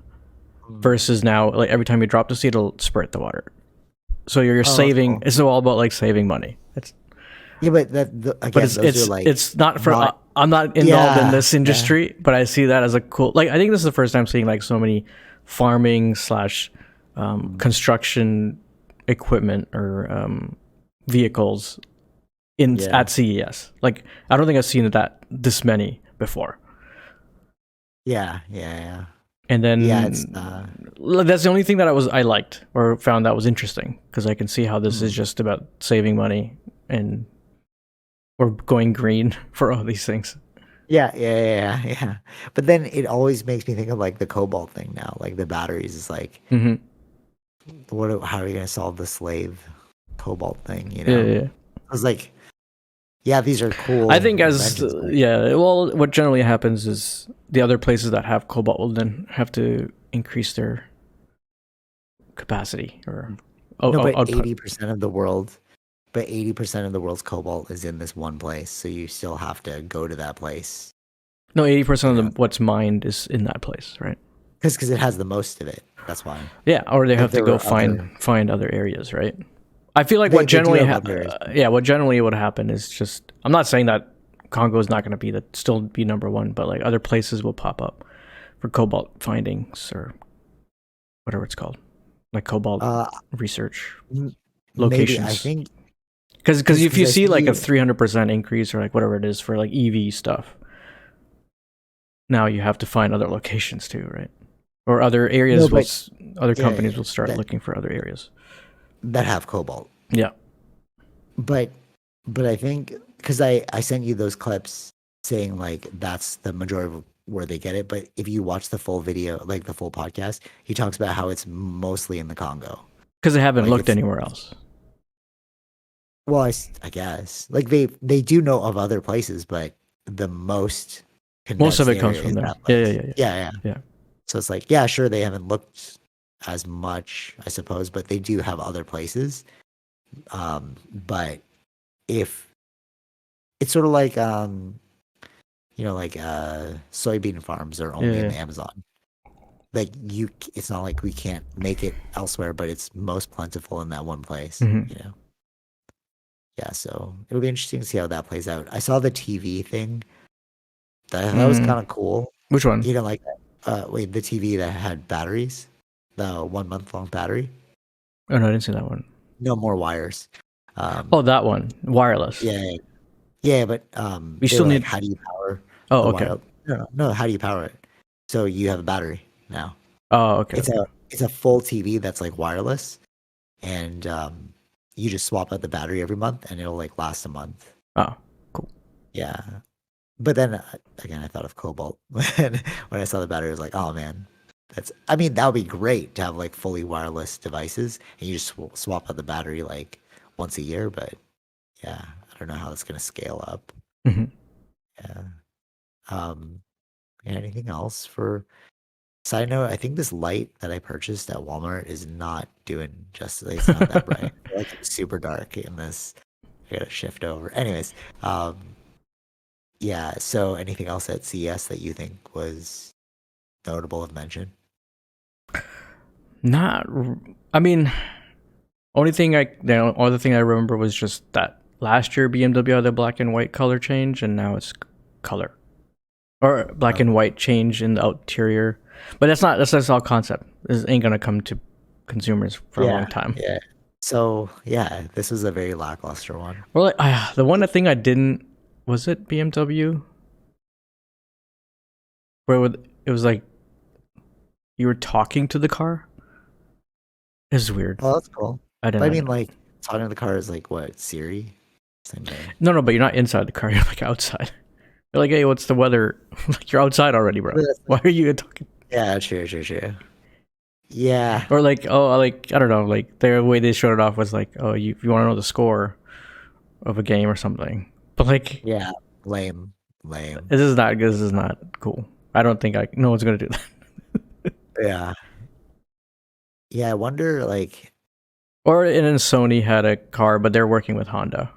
versus now like every time you drop the seed, it'll spurt the water. So you're saving. Cool. It's all about like saving money. It's but it's not for. I'm not involved in this industry, but I see that as a cool. Like I think this is the first time seeing like so many farming / construction equipment or vehicles at CES. Like I don't think I've seen this many before. Yeah. And then that's the only thing that I liked or found that was interesting because I can see how this is just about saving money and or going green for all these things. Yeah. But then it always makes me think of like the cobalt thing now, like the batteries is like, how are you going to solve the slave cobalt thing? You know, yeah. I was like, these are cool. I think well, what generally happens is the other places that have cobalt will then have to increase their capacity or but 80% of the world. But 80% of the world's cobalt is in this one place, so you still have to go to that place. No, 80% of what's mined is in that place, right? Because it has the most of it. That's why. Yeah, or they have to go find other areas, right? I feel like what generally would happen is just. I'm not saying that Congo is not going to be still be number one, but like other places will pop up for cobalt findings or whatever it's called, like cobalt Uh, research maybe I locations. think Because if you I see sent like a you 300% increase or like whatever it is for like EV stuff, now you have to find other locations too, right? Or other no, areas will but other yeah, companies will start that looking for other areas. that have cobalt. Yeah. But I think because I sent you those clips saying like that's the majority of where they get it. But if you watch the full video, like the full podcast, he talks about how it's mostly in the Congo. Because they haven't Like looked it's anywhere else. well, I guess like they do know of other places, but the most Most of condensed it comes area from is there. that Yeah, yeah, place. yeah, yeah. Yeah, yeah. Yeah. So it's like yeah, sure they haven't looked as much, I suppose, but they do have other places. But if it's sort of like like soybean farms are Yeah, only in yeah. the Amazon. Like it's not like we can't make it elsewhere, but it's most plentiful in that one place, Mm-hmm. you know. Yeah, so it'll be interesting to see how that plays out. I saw the TV thing. That was kind of cool. Which one? You know, like wait, the TV that had batteries, the 1 month long battery, Oh no, I didn't see that one. no more wires. Oh, Um, that one, wireless. yeah, yeah, but You they still were like, need. how do you power Oh, the okay. wire? No, no, how do you power it? So you have a battery now. Oh, okay, It's okay. a full TV that's like wireless, and you just swap out the battery every month, and it'll like last a month. Oh, cool. Yeah, but then again, I thought of Cobalt when I saw the battery. I was like, oh man, I mean, that would be great to have like fully wireless devices, and you just swap out the battery like once a year. But yeah, I don't know how it's gonna scale up. Mm-hmm. Yeah. Um. And anything else for side note? I think this light that I purchased at Walmart is not doing justice. It's not that bright. I feel like it's super dark in this. I gotta shift over. Anyways, yeah. So anything else at CES that you think was notable of mention? Not. I mean, the other thing I remember was just that last year BMW had the black and white color change, and now it's color or black Oh, and white change in the interior. But that's all concept. This ain't gonna come to consumers for a long yeah, time. yeah. So yeah, this was a very lackluster one. Or like the one thing I didn't was it BMW where it was like you were talking to the car. It was weird. Oh, that's cool. I didn't But I like mean, it. like talking to the car is like what Siri, same thing. No, but you're not inside the car. You're like outside. You're like, hey, what's the weather? Like you're outside already, bro. Why are you talking? Yeah, true, true, true. Yeah, Or like, oh, like I don't know, like the way they showed it off was like, oh, if you want to know the score of a game or something. But like, yeah, lame, lame. this is not good. This is not cool. I don't think no one's gonna do that. Yeah. Yeah, I wonder like Or and then Sony had a car, but they're working with Honda.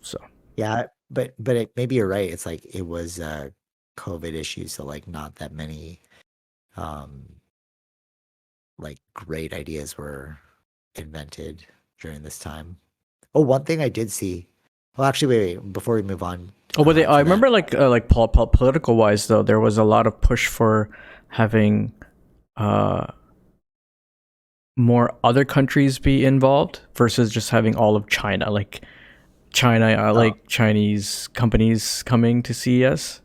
So yeah, but maybe you're right. It's like it was a COVID issue, so like not that many um like great ideas were invented during this time. Oh, one thing I did see. Well, actually, wait, before we move on oh, but I to that. remember like political wise though, there was a lot of push for having uh more other countries be involved versus just having all of China. Like China, Oh, like Chinese companies coming to CES,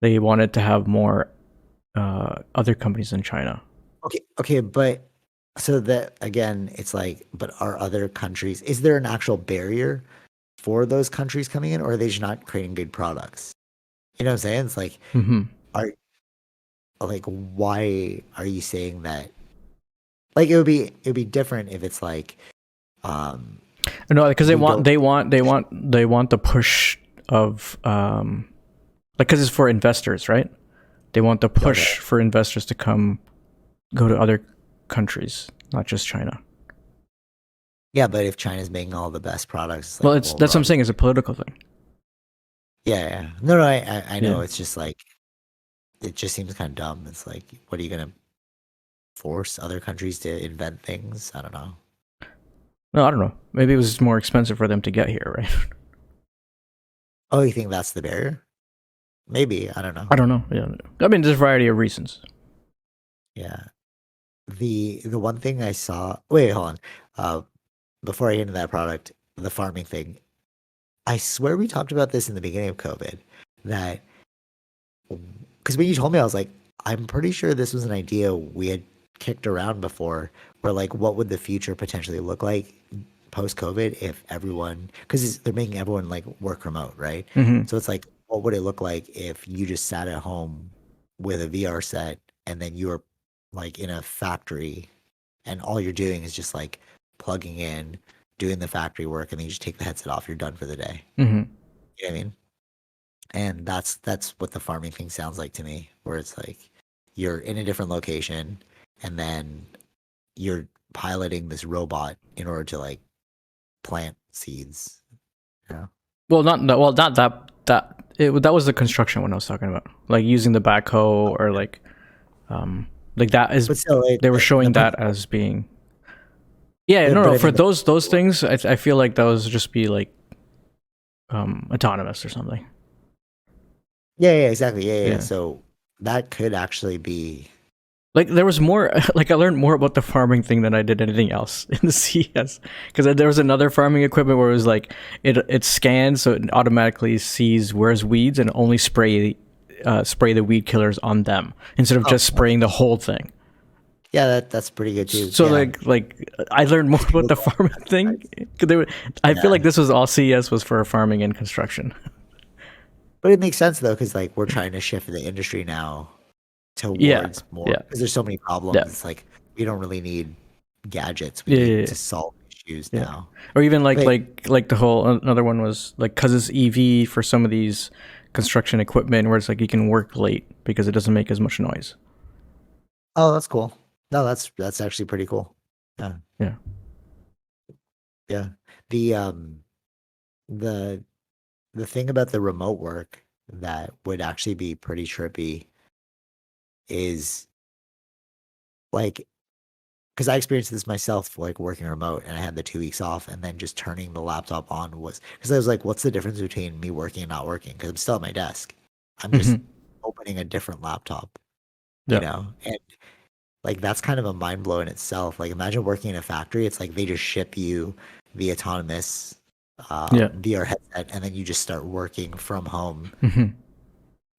they wanted to have more other companies in China. okay, okay, but so that again, it's like, but are other countries, is there an actual barrier for those countries coming in, or are they just not creating good products? You know what I'm saying? It's like, Mm-hmm. are like, why are you saying that? Like, it would be different if it's like, um, No, because we don't. they want the push of like because it's for investors, right? They want the Okay, push for investors to go to other countries, not just China. yeah, but if China's making all the best products, it's Well, like, it's well, that's we're what I'm all, saying. It's a political thing. yeah, yeah. No, no, I Yeah. know. It's just like it just seems kind of dumb. It's like, what are you gonna force other countries to invent things? I don't know. No, I don't know. Maybe it was more expensive for them to get here, right? Oh, you think that's the barrier? Maybe, I don't know. I don't know. Yeah, I mean, there's a variety of reasons. Yeah. The one thing I saw. Wait, hold on. Uh, before I get into that product, the farming thing. I swear we talked about this in the beginning of COVID. That because when you told me, I was like, I'm pretty sure this was an idea we had kicked around before. Where like, what would the future potentially look like post COVID if everyone, because they're making everyone like work remote, right? Hmm. So it's like, what would it look like if you just sat at home with a VR set and then you were like in a factory and all you're doing is just like plugging in, doing the factory work, and then you just take the headset off, you're done for the day. Hmm. You know what I mean? And that's what the farming thing sounds like to me, where it's like you're in a different location and then you're piloting this robot in order to like plant seeds. Yeah. Well, not that was the construction one I was talking about, like using the backhoe or like that is But still, they were the showing punch, that as being yeah, no, but no, I for mean, those things I feel like that was just be like autonomous or something. yeah, yeah, exactly. Yeah, yeah. Yeah. So that could actually be, Like there was more like I learned more about the farming thing than I did anything else in the CS, because there was another farming equipment where it was like it scans, so it automatically sees where's weeds and only spray the weed killers on them instead of oh, just spraying the whole thing. yeah, that's pretty good too. So Yeah. like I learned more about the farming thing. 'Cause I feel Yeah. like this was all CES was for farming and construction. But it makes sense though, because like we're trying to shift the industry now Yeah, towards more, yeah, because there's so many problems. yeah, It's like we don't really need gadgets. We yeah, need yeah, to solve issues yeah. now. Or even But like the whole another one was like because it's EV for some of these construction equipment where it's like you can work late because it doesn't make as much noise. oh, that's cool. No, that's actually pretty cool. Yeah. Yeah. Yeah. The the the thing about the remote work that would actually be pretty trippy is like, because I experienced this myself, like working remote, and I had the 2 weeks off, and then just turning the laptop on was because I was like, what's the difference between me working and not working? Because I'm still at my desk. I'm just Hmm. opening a different laptop, Yeah. and like that's kind of a mind blow in itself. Like imagine working in a factory. It's like they just ship you the autonomous Yeah. VR headset, and then you just start working from home, Hmm.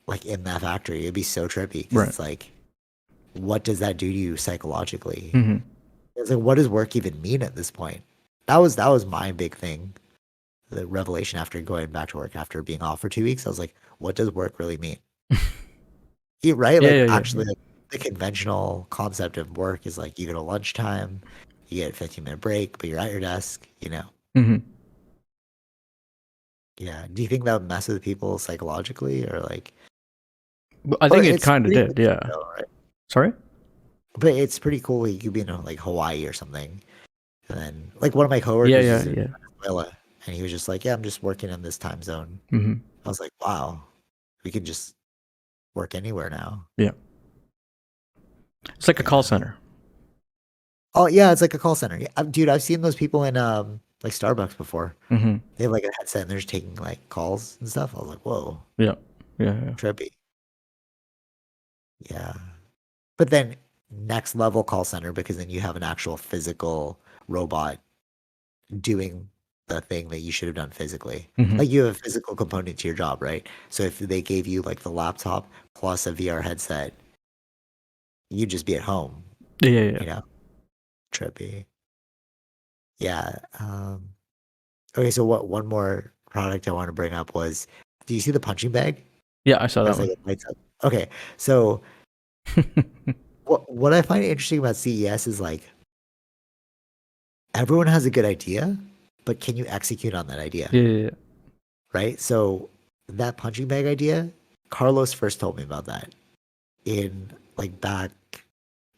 like in that factory. It'd be so trippy because Right. it's like, what does that do to you psychologically? Hmm. It's like, what does work even mean at this point? That was my big thing. The revelation after going back to work after being off for 2 weeks, I was like, what does work really mean? Yeah, right? Yeah. Like Yeah. Yeah. actually, like, the conventional concept of work is like you get a lunchtime, you get a 15-minute break, but you're at your desk. Hmm. Yeah. Do you think that would mess with people psychologically, or like, I or think it it's kind of pretty did. interesting Yeah. though, right? Sorry. But it's pretty cool. You could be in like Hawaii or something, and then like one of my Yeah. coworkers Yeah. is in Yeah. Venezuela, and he was just like, "Yeah, I'm just working in this time zone." Hmm. I was like, "Wow, we can just work anywhere now." Yeah. It's like a call Yeah. center. Oh yeah, it's like a call center. Yeah, dude, I've seen those people in like Starbucks before. Hmm. They have like a headset and they're just taking like calls and stuff. I was like, "Whoa, Yeah. Yeah. Yeah. trippy." Yeah. But then next level call center, because then you have an actual physical robot doing the thing that you should have done physically. Hmm. Like you have a physical component to your job, right? So if they gave you like the laptop plus a VR headset, you'd just be at home, Yeah. Yeah. Yeah. you know, trippy. Yeah. Okay, so what one more product I want to bring up was, do you see the punching bag? Yeah, I saw that That's like one. it lights up. Okay, so what I find interesting about CES is like everyone has a good idea, but can you execute on that idea? Yeah. Yeah. Right? So that punching bag idea, Carlos first told me about that in like back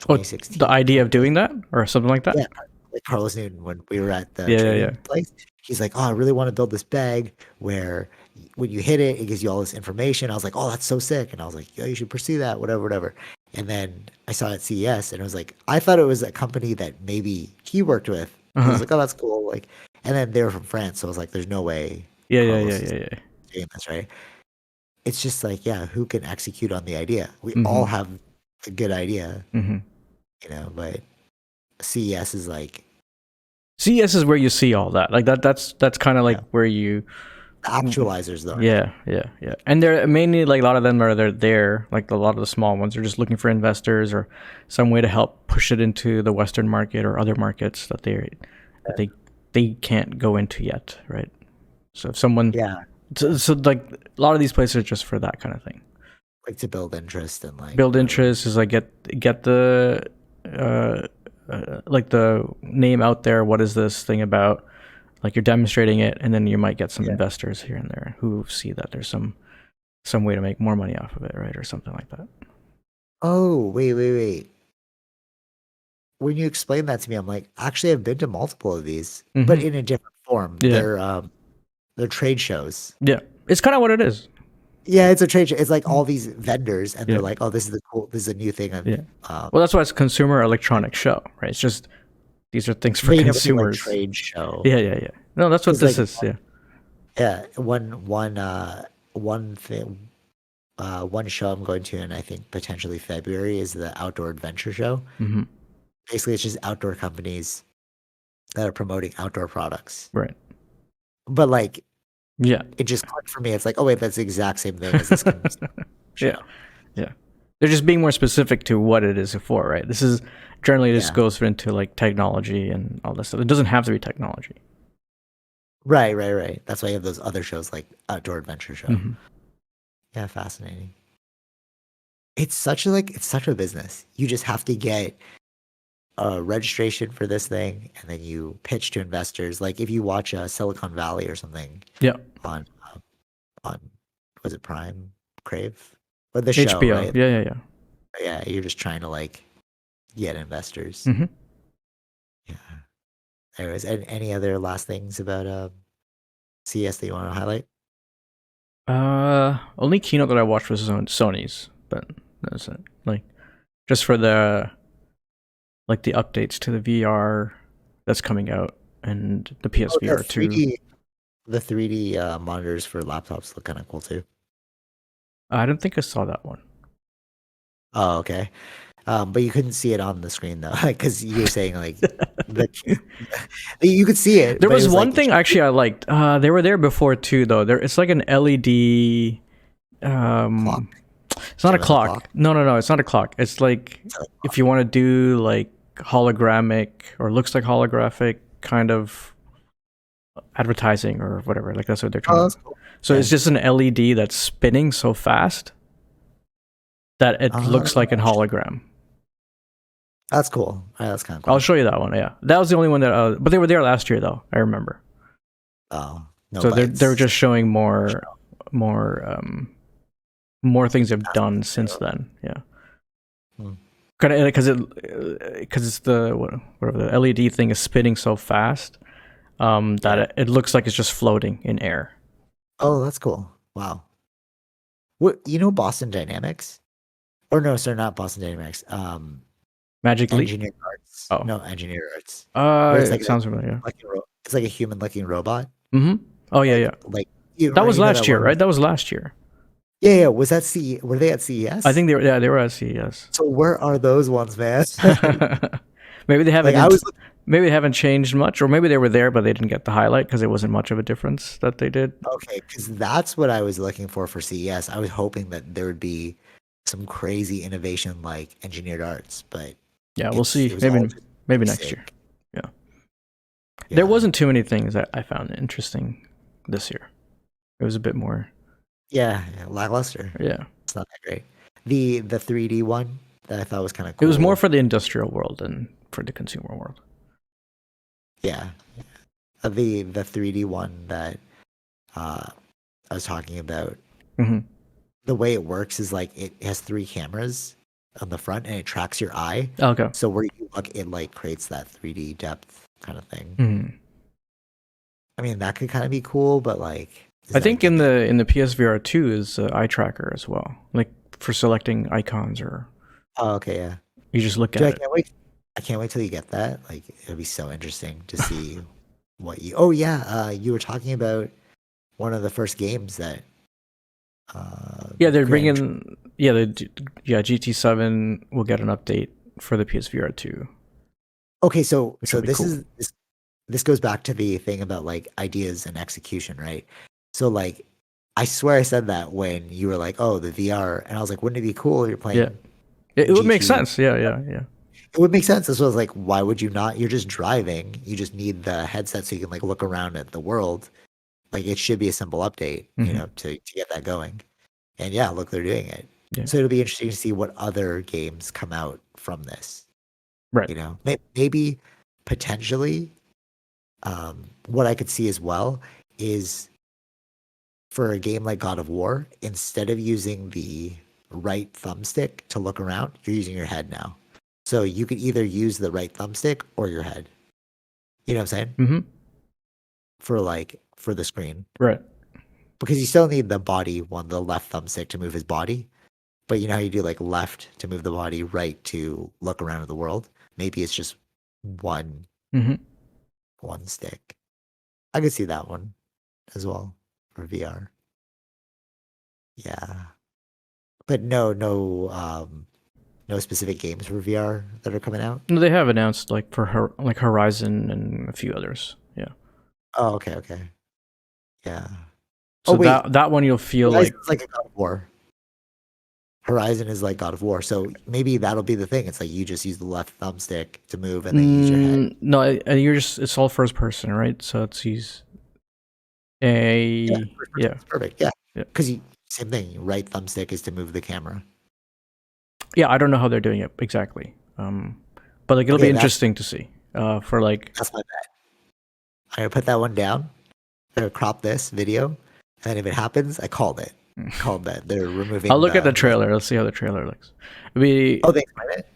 Oh, the 2016. idea of doing that or something like that. Yeah, like Carlos Newton when we were at the Yeah. Yeah. Yeah. training place. He's like, "Oh, I really want to build this bag where when you hit it, it gives you all this information." I was like, "Oh, that's so sick!" And I was like, "Yeah, you should pursue that, whatever, whatever." And then I saw it at CES, and it was like, I thought it was a company that maybe he worked with. Uh I was huh. like, "Oh, that's cool!" Like, and then they were from France, so I was like, "There's no way Yeah. Yeah. Yeah. Carlos is Yeah. Yeah. doing this, right? It's just like, yeah, who can execute on the idea? We all Mm-hmm. have a good idea, Mm-hmm. but CES is like, CES is where you see all that. Like that's kind of like yeah, where you. the actualizers though, right? Yeah. And they're mainly like a lot of them are they're there. Like a lot of the small ones are just looking for investors or some way to help push it into the Western market or other markets that they can't go into yet, right? So if someone Yeah, so like a lot of these places are just for that kind of thing. like to build interest and like Build whatever. interest is like get the uh, like the name out there. What is this thing about? Like you're demonstrating it, and then you might get some Yeah. investors here and there who see that there's some way to make more money off of it, right, or something like that. Oh, wait. When you explain that to me, I'm like, actually, I've been to multiple of these, but Mm-hmm. in a different form. Yeah, They're trade shows. yeah. It's kind of what it is. Yeah, it's a trade show. It's like all these vendors, and they're Yeah, like, "Oh, this is a new thing." And yeah. Well, that's why it's a consumer electronics show, right? It's just these are things for but you never think like consumers. trade show Yeah. No, that's what because this like is. Yeah. yeah, one thing one show I'm going to, and I think potentially February is the Outdoor Adventure Show. Mm-hmm. Basically, it's just outdoor companies that are promoting outdoor products. Right. But like, Yeah. it just clicked for me. It's like, oh wait, that's the exact same thing as this Yeah. show. Yeah. They're just being more specific to what it is for, right? This is generally just Yeah. goes into like technology and all this stuff. It doesn't have to be technology. Right. That's why you have those other shows like Outdoor Adventure Show. Mm-hmm. Yeah, fascinating. It's such a business. You just have to get a registration for this thing, and then you pitch to investors. Like if you watch Silicon Valley or something Yeah. on on was it Prime Crave or the show, HBO. right? Yeah. Yeah, you're just trying to like get investors. Mm-hmm. Yeah. Anyways, any other last things about CS that you want to highlight? Only keynote that I watched was on Sony's, but that's it. Like just for the like the updates to the VR that's coming out and the Oh, PSVR 2. the 3D monitors for laptops look kind of cool too. I don't think I saw that one. Oh, okay. But you couldn't see it on the screen though, because you were saying like the you could see it. There But it was was one like thing actually I liked. They were there before too, though. It's like an LED. clock. It's not a Is it a clock. clock? No. It's not a clock. It's like It's a if you want to do like hologramic or looks like holographic kind of advertising or whatever. Like that's what they're Oh, trying that's to. cool. So Yeah. it's just an LED that's spinning so fast that it looks like an hologram. That's cool. That's kind of I'll cool. show you that one. Yeah, that was the only one that. But they were there last year, though. I remember. Oh, no So they're bites. just showing more more things they've done since show. then. Yeah, Hmm. kind of because it's the whatever the LED thing is spinning so fast that it looks like it's just floating in air. Oh, that's cool. Wow. What Boston Dynamics? Or no, sorry, not Boston Dynamics. Magic Leap. Engineered Arts. Oh, No, Engineered Arts. Where it's it like sounds familiar. it's like a human looking robot. Mm-hmm. Oh yeah. Like That was last that year, one? right? That was last year. Yeah. Was that CE? Were they at CES? I think they were at CES. So where are those ones, man? Maybe they haven't. Like I was Maybe they haven't changed much, or maybe they were there but they didn't get the highlight because it wasn't much of a difference that they did. okay, because that's what I was looking for CES. I was hoping that there would be some crazy innovation like Engineered Arts, but Yeah, we'll see. it was all just Maybe next basic. year. Yeah. Yeah. There wasn't too many things that I found interesting this year. It was a bit more. Yeah, lackluster. Yeah. It's not that great. The 3D one that I thought was kind of cool. It was more for the industrial world than for the consumer world. Yeah. The 3D one that I was talking about. Mm-hmm. The way it works is like it has 3 cameras on the front and it tracks your eye. Okay. So where you look, it like creates that 3D depth kind of thing. Mm-hmm. I mean, that could kind of be cool, but like I think in the PSVR 2 is eye tracker as well, like for selecting icons or. Oh, okay, yeah. You just look Dude, at it. I can't wait till you get that. Like, it'll be so interesting to see what you. Oh yeah, you were talking about one of the first games that Yeah, they're Grand. bringing. Yeah, GT7 will get an update for the PSVR 2, Okay, so which will be cool. this goes back to the thing about like ideas and execution, right? So like, I swear I said that when you were like, "Oh, the VR," and I was like, "Wouldn't it be cool? You're Yeah, playing it would make GT." sense. Yeah. It would make sense. This was like, why would you not? You're just driving. You just need the headset so you can like look around at the world. Like it should be a simple update, Hmm. to get that going. And yeah, look, they're doing it. Yeah, So it'll be interesting to see what other games come out from this. right. Maybe potentially, what I could see as well is for a game like God of War, instead of using the right thumbstick to look around, you're using your head now. So you could either use the right thumbstick or your head. You know what I'm saying? Hmm. For the screen. Right. Because you still need the body one, the left thumbstick to move his body. But you know how you do like left to move the body, right to look around at the world? Maybe it's just one Hmm. one stick. I could see that one as well for VR. Yeah. But no specific games for VR that are coming out. No, they have announced like like Horizon and a few others. Yeah. Oh, okay, okay. Yeah. Oh So wait, that one you'll feel like. Horizon's like a God of War. Horizon is like God of War, so maybe that'll be the thing. It's like you just use the left thumbstick to move, and then you use your head. No, you're just it's all first person, right? So it's use Yeah, a first person yeah is perfect. Yeah, yeah because same thing. Right thumbstick is to move the camera. yeah. I don't know how they're doing it exactly, but like it'll be Okay, interesting to see. For like that's my bet. I'm gonna put that one down. I'm gonna crop this video, and if it happens, I called it. Called that they're I'll removing look at the the left. trailer. Let's see how the trailer looks. We Oh, they explained it.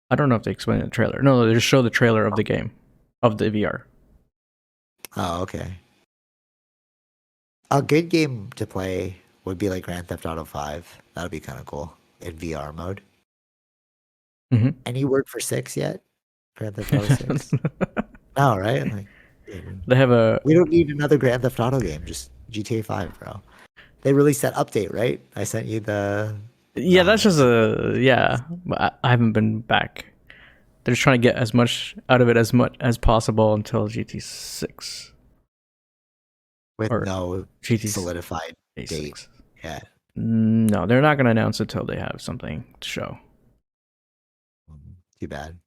I don't know if they explain the trailer. No, they just show the trailer of the game, of the VR. Oh, okay. A good game to play would be like Grand Theft Auto 5. That would be kind of cool in VR mode. Hmm. Any word for six yet? Grand Theft Auto 6? No, right? Like, dude, They have a we don't need another Grand Theft Auto game, just GTA 5, bro. They released that update, right? I sent you yeah. That's just some, a yeah. I haven't been back. They're just trying to get as much out of it as much as possible until GT6 with or no solidified date. GT6. Yeah. No, they're not going to announce it till they have something to show. Too bad.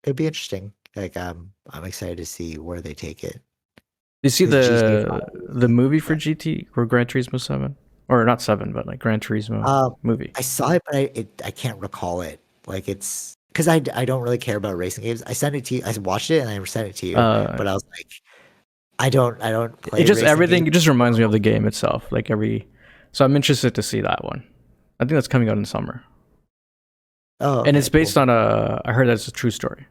It'd be interesting. Like I'm excited to see where they take it. You see Because GTA 5 the movie for yeah. GT or Gran Turismo 7, or not 7, but like Gran Turismo movie. I saw it, but I can't recall it. Like it's because I don't really care about racing games. I sent it to you. I watched it and I sent it to you, but I was like, I don't It play just racing everything. games. It just reminds me of the game itself. Like every, so I'm interested to see that one. I think that's coming out in summer, Oh, and it's okay, based cool. on a. I heard that's a true story.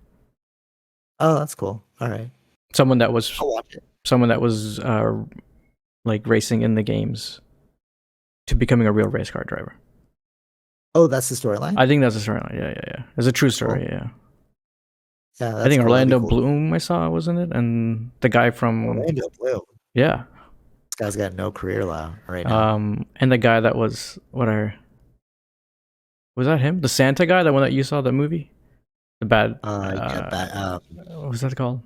Oh, that's cool. All right, Someone that was I'll watch it. someone that was like racing in the games to becoming a real race car driver. Oh, that's the storyline. I think that's a storyline. Yeah. It's a true story. Cool. Yeah. Yeah, I that's think cool. That'd be Orlando cool. Bloom I saw wasn't it, and the guy from Orlando Bloom. yeah, This guy's got no career right now. and the guy that was was that him? The Santa guy, the one that you saw the movie, the bad. Yeah, that. What was that called?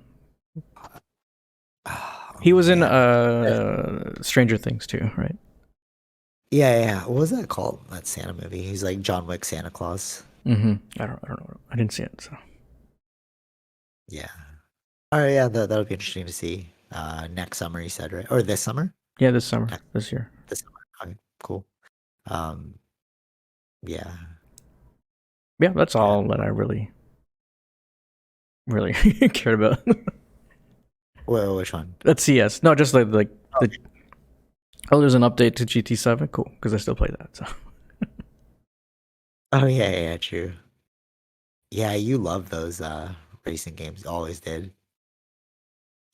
Oh He was in man. Stranger Things too, right? Yeah. What was that called? That Santa movie. He's like John Wick Santa Claus. Mm-hmm. I don't know. I didn't see it. So Yeah. All right. Yeah, that'll be interesting to see. Next summer, you said, right? Or this summer? yeah, this summer, Next, this year. this summer. Okay, cool. Um, yeah. Yeah, that's Yeah. all that I really cared about. Well, which one? That's CES. No, just like Oh, the oh, there's an update to GT7. Cool, because I still play that. So oh yeah, true. Yeah, you love those racing games. Always did.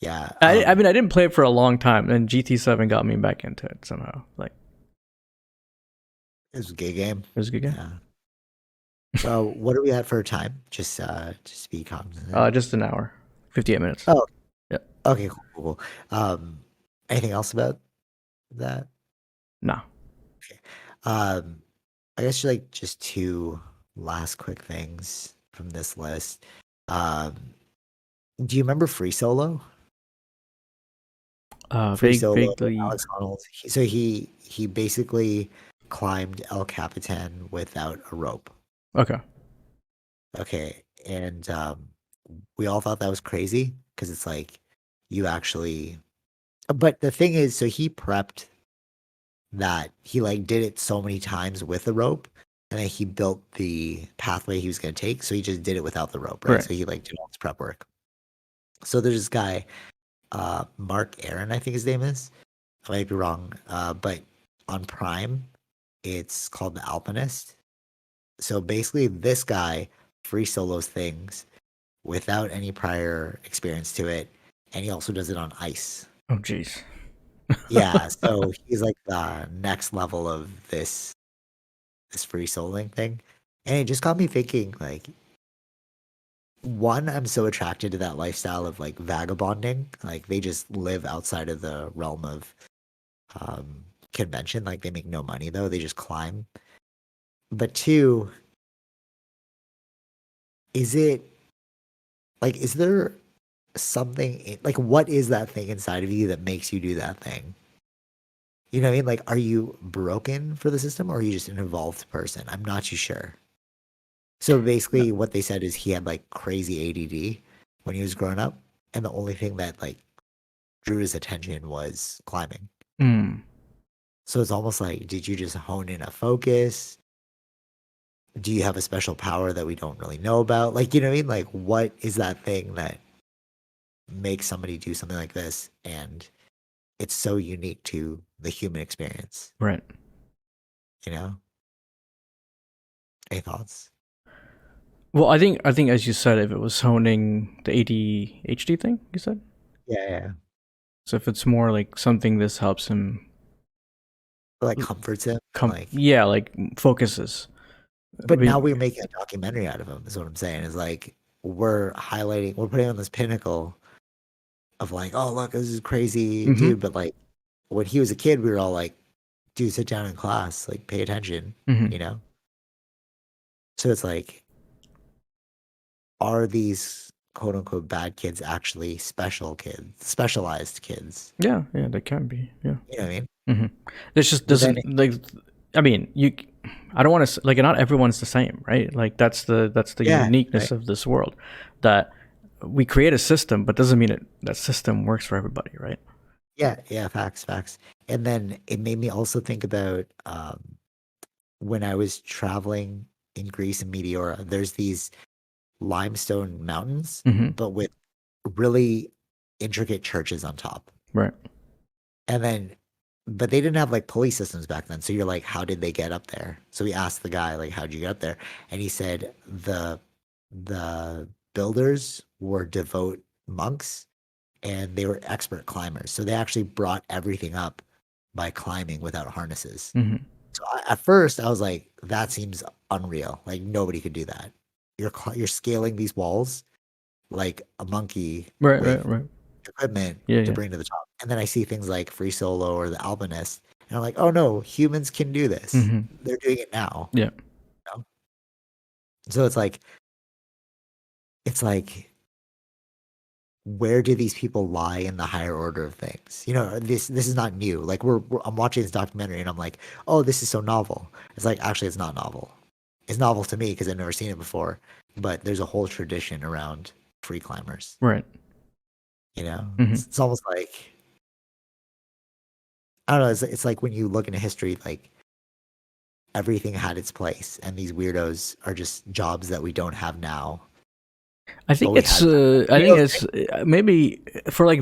Yeah. I mean, I didn't play it for a long time, and GT7 got me back into it somehow. Like it was a good game. it was a good game. Yeah. So what are we at for time? Just be cognizant. Just an hour, 58 minutes. Oh, Yeah. okay, cool. Anything else about that? No. Um, I guess like just two last quick things from this list. Um, do you remember Free Solo? Free Solo, Vaguely. Alex Honnold. So he basically climbed El Capitan without a rope. Okay. Okay, and we all thought that was crazy because it's like you actually. But the thing is, so he prepped that he like did it so many times with a rope, and then he built the pathway he was going to take. So he just did it without the rope, right? Right. So he like did all his prep work. So there's this guy, Mark Aaron, I think his name is. I might be wrong, but on Prime, it's called The Alpinist. So basically, this guy free solos things without any prior experience to it, and he also does it on ice. Oh, jeez. Yeah, so he's like the next level of this free soloing thing, and it just got me thinking. Like, one, I'm so attracted to that lifestyle of like vagabonding. Like, they just live outside of the realm of convention. Like, they make no money though; they just climb. But two, is it like is there something like what is that thing inside of you that makes you do that thing? You know what I mean? Like, are you broken for the system or are you just an evolved person? I'm not too sure. So basically, what they said is he had like crazy ADD when he was growing up, and the only thing that like drew his attention was climbing. Mm. So it's almost like, did you just hone in a focus? Do you have a special power that we don't really know about? Like, you know what I mean? Like, what is that thing that makes somebody do something like this? And it's so unique to the human experience, Right. you know? Any thoughts? Well, I think as you said, if it was honing the ADHD thing, you said. Yeah, yeah. So if it's more like something this helps him Like comforts him, like. yeah, like focuses. But now we're making a documentary out of him. Is what I'm saying. Is like we're putting on this pinnacle of like, oh look, this is crazy Mm-hmm. dude. But like when he was a kid, we were all like, dude, sit down in class, like pay attention, Mm-hmm. you know. So it's like, are these quote unquote bad kids actually special kids, specialized kids? Yeah, yeah, they can be. Yeah. You know what I mean? Mm-hmm. This just But then, doesn't like. I mean, you. I don't want to like. Not everyone's the same, right? Like that's the yeah, uniqueness right, of this world. That we create a system, but doesn't mean that system works for everybody, right? yeah, yeah, facts, facts. And then it made me also think about when I was traveling in Greece and Meteora. There's these limestone mountains, Mm-hmm. but with really intricate churches on top. Right. And then, but they didn't have like police systems back then. So you're like, how did they get up there? So we asked the guy, like, how'd you get up there? And he said the builders were devout monks and they were expert climbers. So they actually brought everything up by climbing without harnesses. Mm-hmm. So at first I was like, that seems unreal. Like nobody could do that. You're scaling these walls like a monkey Right. Right. with Right. equipment Yeah. to Yeah. bring to the top. And then I see things like Free Solo or the Alpinist, and I'm like, oh no, humans can do this. Mm-hmm. They're doing it now. Yeah. You know? So it's like, where do these people lie in the higher order of things? You know, this is not new. Like I'm watching this documentary and I'm like, oh, this is so novel. It's like actually it's not novel. It's novel to me because I've never seen it before. But there's a whole tradition around free climbers. Right. You know, Mm-hmm. it's almost like I don't know. It's like when you look into history, like everything had its place, and these weirdos are just jobs that we don't have now, I but think we it's. had. I You think know, it's maybe for like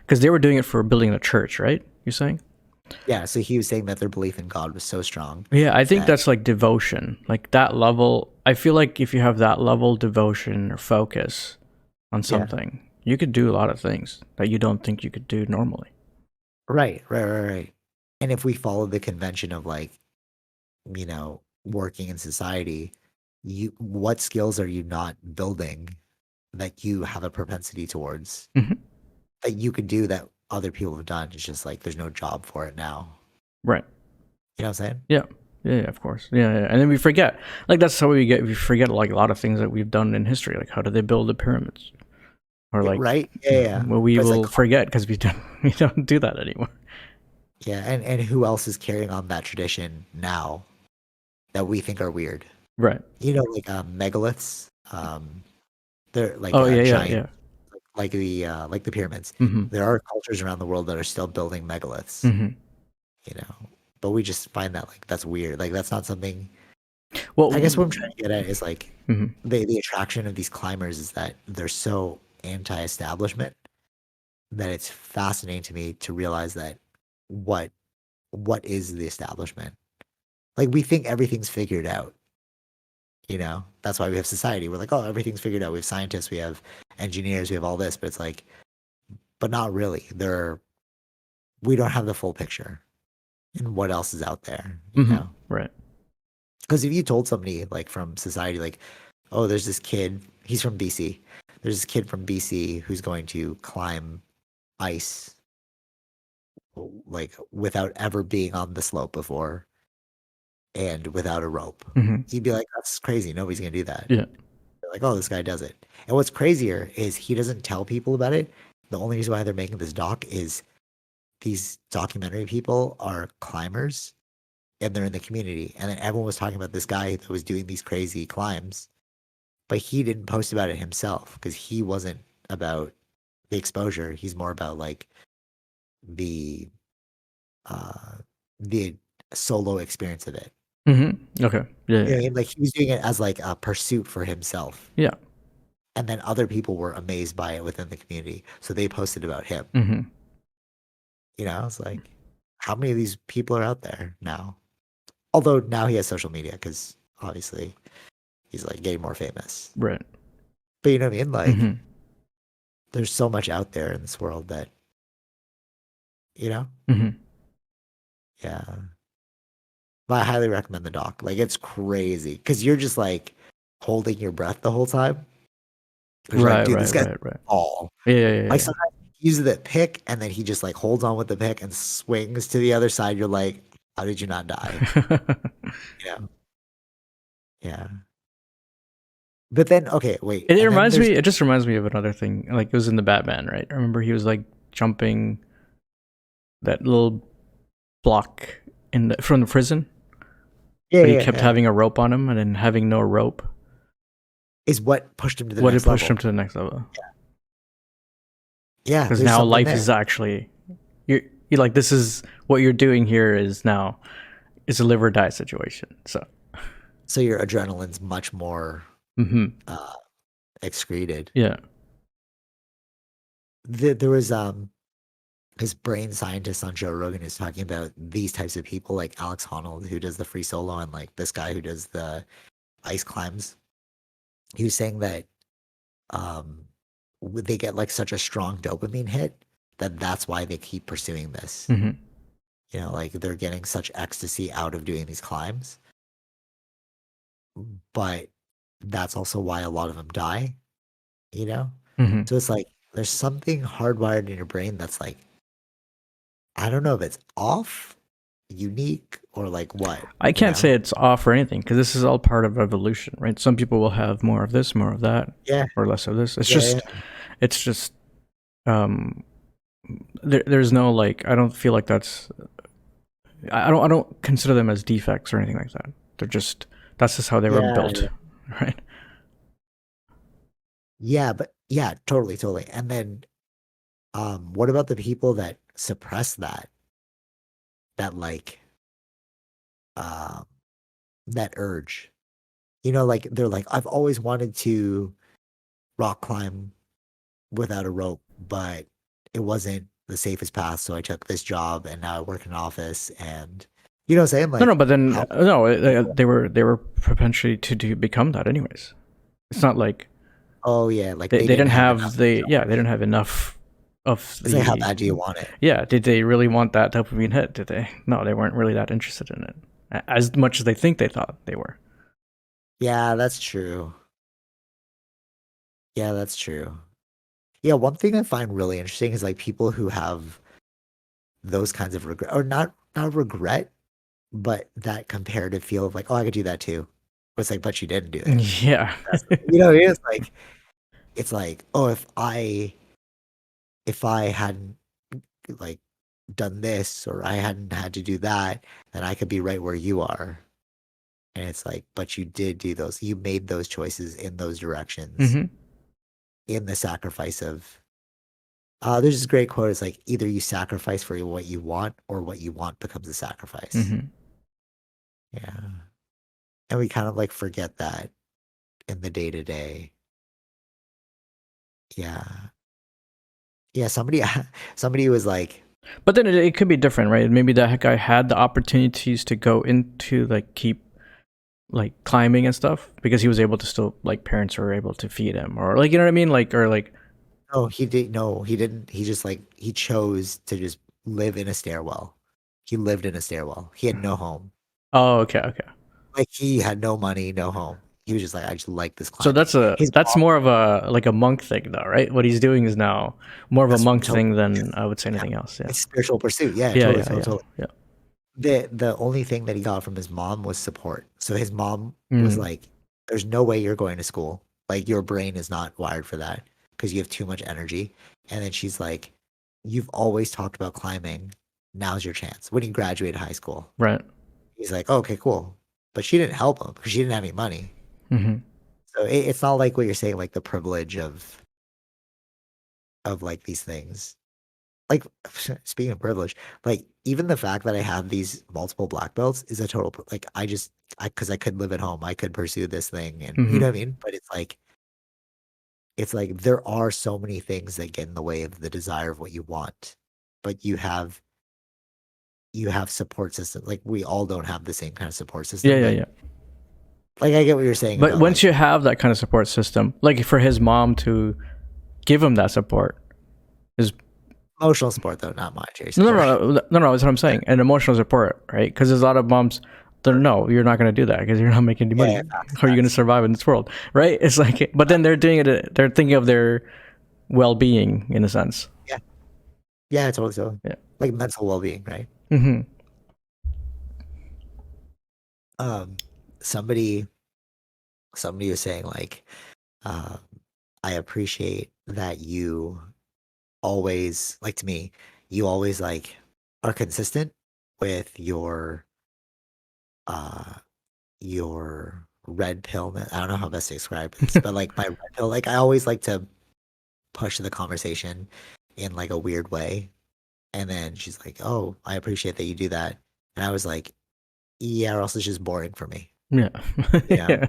because they were doing it for building a church, right? You're saying? yeah. So he was saying that their belief in God was so strong Yeah, I think that that's like devotion, like that level. I feel like if you have that level devotion or focus on yeah, something, you could do a lot of things that you don't think you could do normally. right, right, right, right. And if we follow the convention of like working in society, you what skills are you not building that you have a propensity towards Hmm. that you could do that other people have done. It's just like there's no job for it now. Right. You know what I'm saying? Yeah. Yeah, of course. Yeah. And then we forget. Like that's how we forget like a lot of things that we've done in history. Like how did they build the pyramids? Or like, Right? Yeah, yeah. well, we But it's like, will forget because we don't do that anymore. yeah, and who else is carrying on that tradition now that we think are weird? Right. You know, like megaliths. They're like Oh yeah, yeah, giant, yeah. like the pyramids. Mm-hmm. There are cultures around the world that are still building megaliths. Mm-hmm. You know, but we just find that like that's weird. Like that's not something. I guess what I'm Well. trying to get at is like Mm-hmm. the attraction of these climbers is that they're so anti-establishment that it's fascinating to me to realize that what what is the establishment? Like we think everything's figured out, you know? That's why we have society. We're like, oh, everything's figured out. We have scientists, we have engineers, we have all this, but it's like, but not really. We don't have the full picture and what else is out there, you Mm-hmm. know? Right. Because if you told somebody like from society, like, oh, there's this kid, he's from BC. There's this kid from BC who's going to climb ice like without ever being on the slope before and without a rope. Mm-hmm. You'd be like, that's crazy. Nobody's gonna do that. Yeah. They're like, oh, this guy does it. And what's crazier is he doesn't tell people about it. The only reason why they're making this doc is these documentary people are climbers and they're in the community. And then everyone was talking about this guy that was doing these crazy climbs, but he didn't post about it himself because he wasn't about the exposure. He's more about like the uh the solo experience of it. Mm-hmm. Okay. Yeah. You know what Yeah. I mean? Like he was doing it as like a pursuit for himself. Yeah. And then other people were amazed by it within the community. So they posted about him. Mm-hmm. You know, it's like how many of these people are out there now? Although now he has social media because obviously he's like getting more famous. Right. But you know what I mean? Like Mm-hmm. there's so much out there in this world that, you know, Mm-hmm. yeah. But I highly recommend the doc. Like it's crazy because you're just like holding your breath the whole time. 'Cause you're like, Right. dude, this Right. guy's Right. Right. all. Yeah. Yeah. Like Yeah. sometimes he uses that pick and then he just like holds on with the pick and swings to the other side. You're like, how did you not die? Yeah. Yeah. Yeah. But then, okay, wait. It And then reminds there's, me. It just reminds me of another thing. Like it was in the Batman, right? I remember he was like jumping that little block from the prison, yeah, but he yeah, kept yeah. having a rope on him, and then having no rope. Is what pushed him to the What next it pushed level. him to the next level? Yeah. Because There's now something life there. is actually you're like this is what you're doing here is now it's a live or die situation. So your adrenaline's much more Mm-hmm. uh excreted. Yeah. There was his brain scientist on Joe Rogan is talking about these types of people like Alex Honnold who does the free solo and like this guy who does the ice climbs. He was saying that um they get like such a strong dopamine hit that that's why they keep pursuing this. Mm-hmm. You know, like they're getting such ecstasy out of doing these climbs, but that's also why a lot of them die, you know? Mm-hmm. So it's like there's something hardwired in your brain that's like, I don't know if it's off, unique, or like what, I you can't know? say it's off or anything because this is all part of evolution, right? Some people will have more of this, more of that, Yeah, or less of this. yeah, It's just, um, there's no like. I don't feel like that's. I don't consider them as defects or anything like that. They're just. That's just how they were yeah, built, right? yeah, but yeah, totally, totally. And then, what about the people that suppress that like, um, that urge? You know, like they're like, I've always wanted to rock climb without a rope, but it wasn't the safest path. So I took this job and now I work in an office and you know what I'm saying? No, Like but then how no, they were potentially to become that anyways. It's not like oh yeah, like they they didn't didn't have have enough. they didn't have enough of It's like how the bad do you want it? yeah. Did they really want that dopamine hit? Did they? No, they weren't really that interested in it as much as they think they thought they were. Yeah, that's true. Yeah, that's true. Yeah, one thing I find really interesting is like people who have those kinds of regret, or not regret, but that comparative feel of like, oh, I could do that too. But it's like, but you didn't do it. Yeah. That's it's like, oh, if I hadn't like done this or I hadn't had to do that, then I could be right where you are. And it's like, but you did do those. You made those choices in those directions, Hmm. in the sacrifice of. There's this great quote. It's like either you sacrifice for what you want, or what you want becomes a sacrifice. Hmm. Yeah, and we kind of like forget that in the day to day. Yeah, yeah. Somebody was like, But then it could be different, right? Maybe that guy had the opportunities to go into like keep like climbing and stuff because he was able to still like parents were able to feed him or like you know what I mean like or like no, he did. No, he didn't. He just like he chose to just live in a stairwell. He lived in a stairwell. He had no home. oh okay. Like he had no money, no home. He was just like, I just like this So climbing. His that's mom, more of a like a monk thing though, right? What he's doing is now more of a that's monk totally, thing than it's, I would say yeah, anything else. Yeah. it's spiritual pursuit. Yeah, Yeah, totally, yeah, totally, yeah. totally. Yeah. The only thing that he got from his mom was support. So his mom was Mm, like, "There's no way you're going to school. Like your brain is not wired for that because you have too much energy." And then she's like, "You've always talked about climbing. Now's your chance." When he graduated high school, right. he's like, oh, "Okay, cool." But she didn't help him because she didn't have any money. Hmm. So it's not like what you're saying, like the privilege of like these things. Like speaking of privilege, like even the fact that I have these multiple black belts is a total like I because I could live at home, I could pursue this thing, and you Hmm. know what I mean. But it's like there are so many things that get in the way of the desire of what you want, but you have support system. Like we all don't have the same kind of support Yeah, system, yeah, but yeah. like I get what you're saying But about once like you have that kind of support system, like for his mom to give him that support is emotional support though, not monetary no, support. That's what I'm saying. And emotional support, right? Because there's a lot of moms that no, you're not going to do that because you're not making any Yeah, yeah, money. facts, How are you going to facts. survive in this world, right? It's like, but then they're doing it. They're thinking of their well-being in a sense. Yeah, yeah, totally, totally. Yeah. Like mental well-being, right? Hmm. Um, somebody somebody was saying like, um, I appreciate that you always like to me, you always like are consistent with uh your red pill. I don't know how best to describe this, but like my red pill, like I always like to push the conversation in like a weird way. And then she's like, "Oh, I appreciate that you do that." And I was like, "Yeah, or else it's just boring for me." Yeah. You know? Yeah.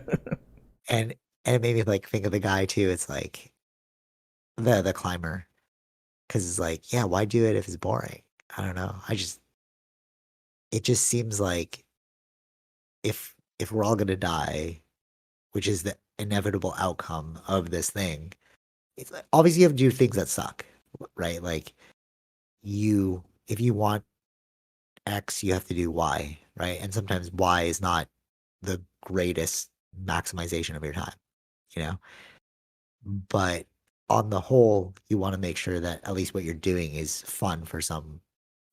And and it made me like think of the guy too. It's like the climber. Cause it's like, yeah, why do it if it's boring? I don't know. It just seems like if we're all gonna die, which is the inevitable outcome of this thing, it's like, obviously you have to do things that suck, right? Like if you want X, you have to do Y, right? And sometimes Y is not the greatest maximization of your time, you know? But on the whole, you want to make sure that at least what you're doing is fun for some,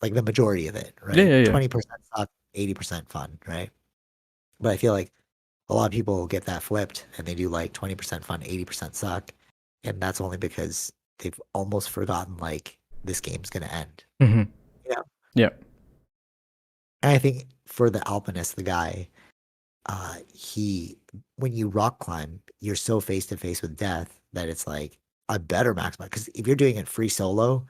like the majority of it, Yeah. right? Yeah. Yeah. 20% suck, 80% fun, right? But I feel like a lot of people get that flipped and they do like 20% fun, 80% suck. And that's only because they've almost forgotten like this game's going to end. Hmm. You know? Yeah. And I think for the alpinist, the guy, when you rock climb, you're so face to face with death that it's like, I better maximize. Because if you're doing it free solo,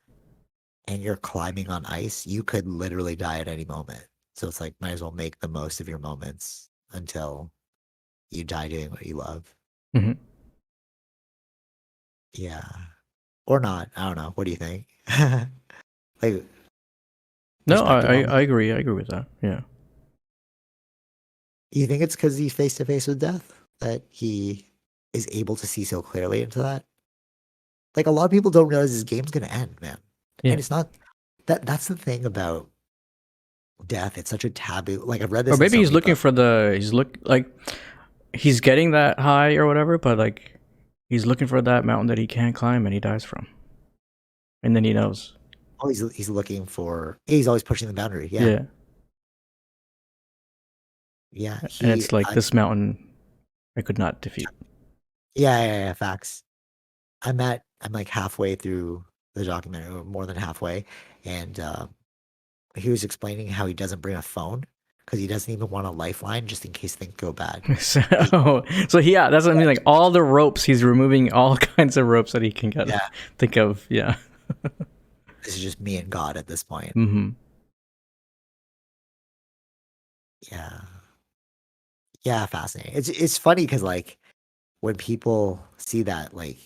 and you're climbing on ice, you could literally die at any moment. So it's like, might as well make the most of your moments until you die doing what you love. Hmm. Yeah. Or not. I don't know. What do you think? Like, No, perspective on that? I agree. I agree with that. Yeah. You think it's because he's face to face with death that he is able to see so clearly into that? Like, a lot of people don't realize this game's going to end, man. Yeah. And it's not that's the thing about death. It's such a taboo. Like, I've read Or this in maybe so he's many looking books. for the he's look like he's getting that high or whatever, but like he's looking for that mountain that he can't climb and he dies from. and then he knows. Oh, he's looking for. He's always pushing the boundary. Yeah, Yeah, yeah. and it's like this mountain I could not defeat. Yeah. Facts. I'm like halfway through the documentary, or more than halfway, and he was explaining how he doesn't bring a phone because he doesn't even want a lifeline just in case things go bad. So yeah, that's what I mean. Like all the ropes, he's removing all kinds of ropes that he can get. Yeah, Think of this is just me and God at this point. Mm-hmm. Yeah, yeah, fascinating. It's funny because like when people see that, like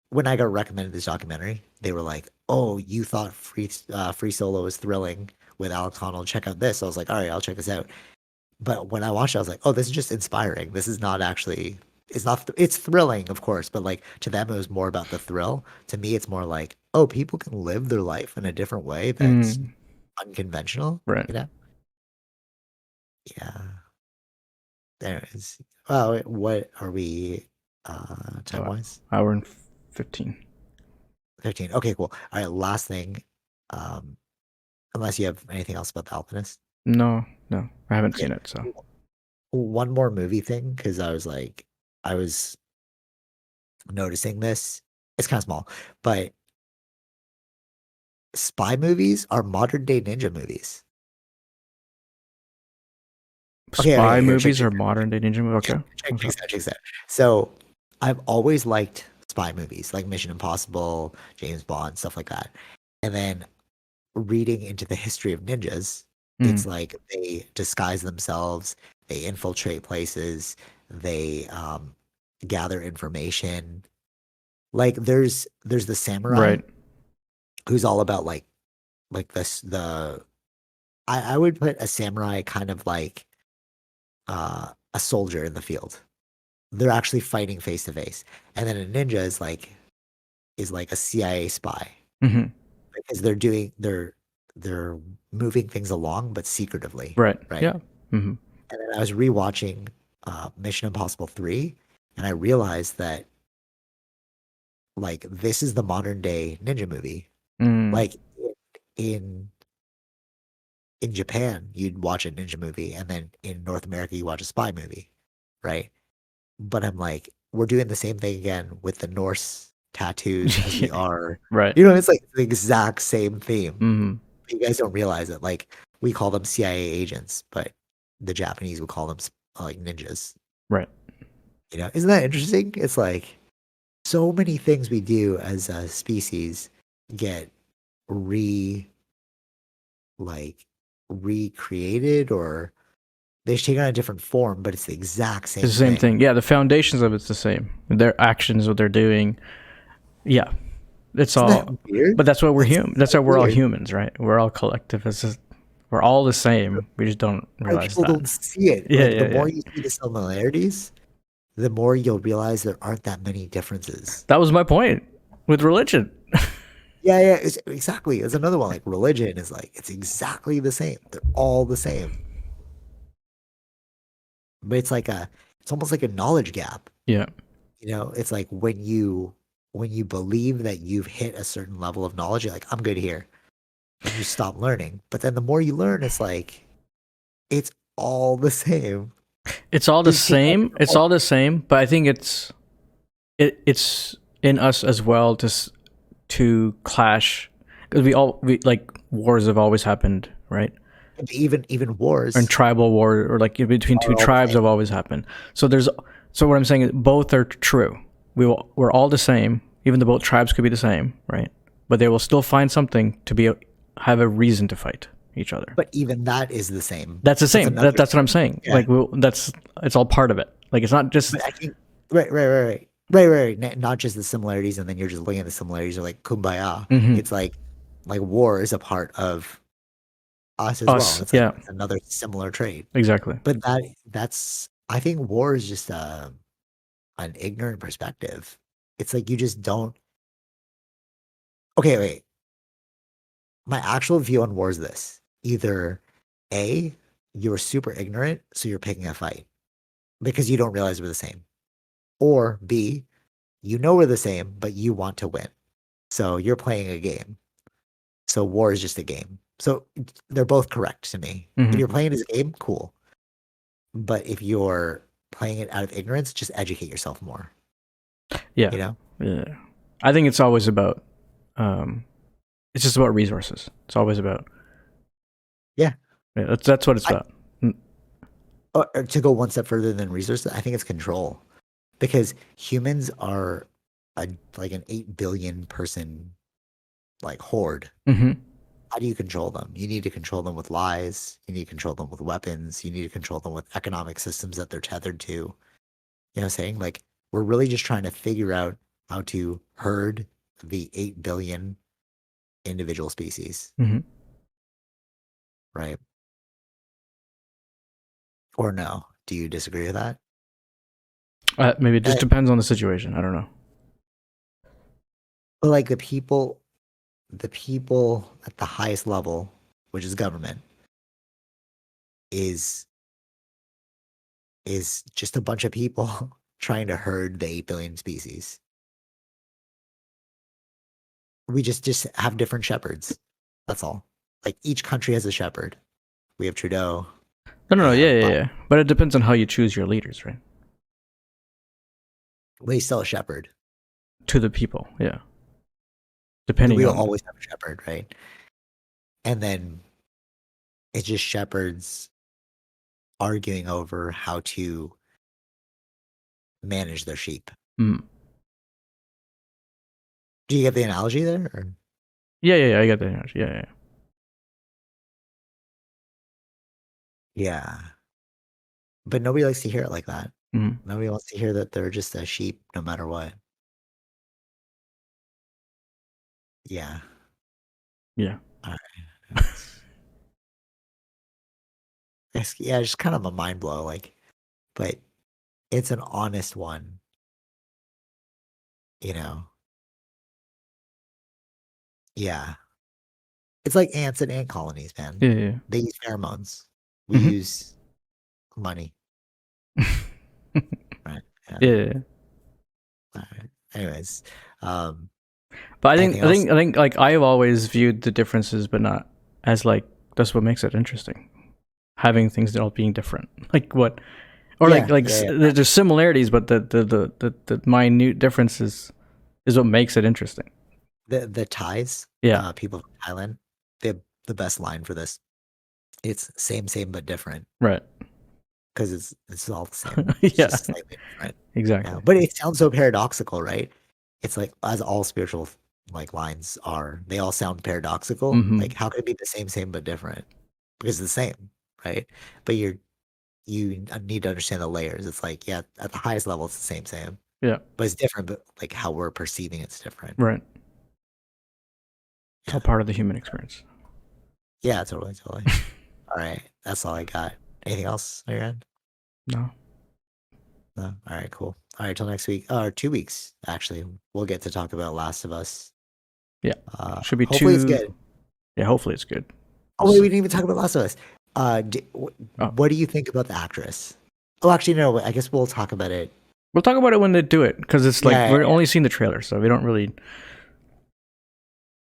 when I got recommended this documentary, they were like, "Oh, you thought Free Solo was thrilling with Alex Honnold? Check out this." I was like, "All right, I'll check this out." But when I watched it, I was like, "Oh, this is just inspiring. This is not actually. It's not. It's thrilling, of course, but like to them, it was more about the thrill. To me, it's more like, oh, people can live their life in a different way that's unconventional. Right. You know? Yeah. There it is. Oh, what are we time wise? Hour and 15. 15. Okay, cool. All right, last thing. Um, unless you have anything else about The Alpinist. No, I haven't Okay. seen it. So One more movie thing, because I was noticing this. It's kind of small, but spy movies are modern day ninja movies. spy Here, movies are modern day ninja movies. Okay. check this out. So I've always liked spy movies, like Mission Impossible, James Bond, stuff like that. And then reading into the history of ninjas, it's like they disguise themselves, they infiltrate places, they gather information. Like there's the samurai Right. who's all about like this the I would put a samurai kind of like a soldier in the field. They're actually fighting face to face. And then a ninja is like a CIA spy Mm-hmm. because they're moving things along but secretively, Right. right? Yeah. Mm-hmm. And then I was rewatching Mission Impossible 3 and I realized that like this is the modern day ninja movie. Like in in Japan, you'd watch a ninja movie, and then in North America, you watch a spy movie, right? But I'm like, we're doing the same thing again with the Norse tattoos as we are. Right. You know, it's like the exact same theme. Mm-hmm. You guys don't realize it. Like we call them CIA agents, but the Japanese would call them like ninjas. Right. You know, isn't that interesting? It's like so many things we do as a species get re like recreated or they take on a different form, but it's the exact same It's the same thing. thing. Yeah, the foundations of it's the same. Their actions, what they're doing. Yeah, it's Isn't all. that weird? But that's why we're human. That's why we're all weird. humans, right? We're all collective. It's just, we're all the same. We just don't realize People that. don't see it. Yeah, Like, yeah, the more yeah. you see the similarities, the more you'll realize there aren't that many differences. That was my point with religion. Yeah, exactly. It's another one. Like religion is like it's exactly the same. They're all the same. But it's almost like a knowledge gap. Yeah. You know, it's like when you believe that you've hit a certain level of knowledge, you're like, I'm good here. And you stop learning. But then the more you learn, it's like it's all the same. It's all the same. It's all the same. But I think it's in us as well to clash because we like wars have always happened, right? Even wars And tribal war or like between two tribes have always happened. So what I'm saying is both are true. We're all the same, even though both tribes could be the same, right? But they will still find something to have a reason to fight each other. But even that is the same. That's the same. That's what I'm saying. Yeah. Like it's all part of it. Like it's not just. But I think right. Not just the similarities, and then you're just looking at the similarities. You're like kumbaya. Mhm. It's like war is a part of us as well. It's like it's another similar trait. Exactly. But that's I think war is just an ignorant perspective. It's like you just don't. Okay, wait. My actual view on war is this: either A, you're super ignorant, so you're picking a fight because you don't realize we're the same, or B, you know we're the same, but you want to win, so you're playing a game. So war is just a game. So they're both correct to me. If Mm-hmm. you're playing it as a game, cool. But if you're playing it out of ignorance, just educate yourself more. Yeah. You know? Yeah. I think it's always about it's just about resources. It's always about Yeah. that's what it's I, about. or to go one step further than resources, I think it's control. Because humans are like an 8 billion person like horde. Mm-hmm. How do you control them? You need to control them with lies. You need to control them with weapons. You need to control them with economic systems that they're tethered to. You know what I'm saying? Like, we're really just trying to figure out how to herd the 8 billion individual species, Mm-hmm. right? Or no? Do you disagree with that? Maybe it just Uh, depends on the situation. I don't know. but like the people at the highest level, which is government, is is just a bunch of people trying to herd the 8 billion species. We just have different shepherds. That's all. Like each country has a shepherd. We have Trudeau. No, no, We no. Yeah, have, yeah, yeah. But it depends on how you choose your leaders, right? well, he's still a shepherd. To the people, yeah. Depending We'll on always have a shepherd, right? And then it's just shepherds arguing over how to manage their sheep. mm. Do you get the analogy there? Or? Yeah, yeah, yeah. I get that. Yeah, yeah. Yeah. But nobody likes to hear it like that. Mm. Nobody wants to hear that they're just a sheep no matter what. Yeah. Yeah. All right. Yeah, just kind of a mind blow. Like, but it's an honest one, you know? Yeah. It's like ants and ant colonies, man. Yeah, yeah. They use pheromones. We Mm-hmm. use money, right? Yeah. Yeah, yeah. All right. Anyways, um, But I anything think, I else? think, I think, like I've always viewed the differences, but not as like that's what makes it interesting. Having things that all being different, like what, or Yeah, yeah, yeah. there's similarities, but the minute differences is what makes it interesting. The Thais, Yeah. people from Thailand, they have the best line for this. It's same but different Right. because it's all the same. It's Yeah. just slightly different. Exactly. Yeah, but it sounds so paradoxical, right? It's like as all spiritual like lines are, they all sound paradoxical. Mm-hmm. Like how could it be the same but different? Because it's the same, right? But you need to understand the layers. It's like, yeah, at the highest level, it's the same, Yeah. but it's different. But like how we're perceiving it's different. Right. It's Yeah, all part of the human experience. yeah, totally. All right, that's all I got. Anything else on your end? No. No. All right, cool. All right, till next week or 2 weeks. Actually, we'll get to talk about Last of Us. Yeah. Should be Hopefully it's two. good. Yeah. Hopefully it's good. Oh wait, we didn't even talk about Last of Us. Oh, What do you think about the actress? Oh, actually, no. I guess we'll talk about it. we'll talk about it when they do it because it's like Yeah, we're yeah. only seeing the trailer, so we don't really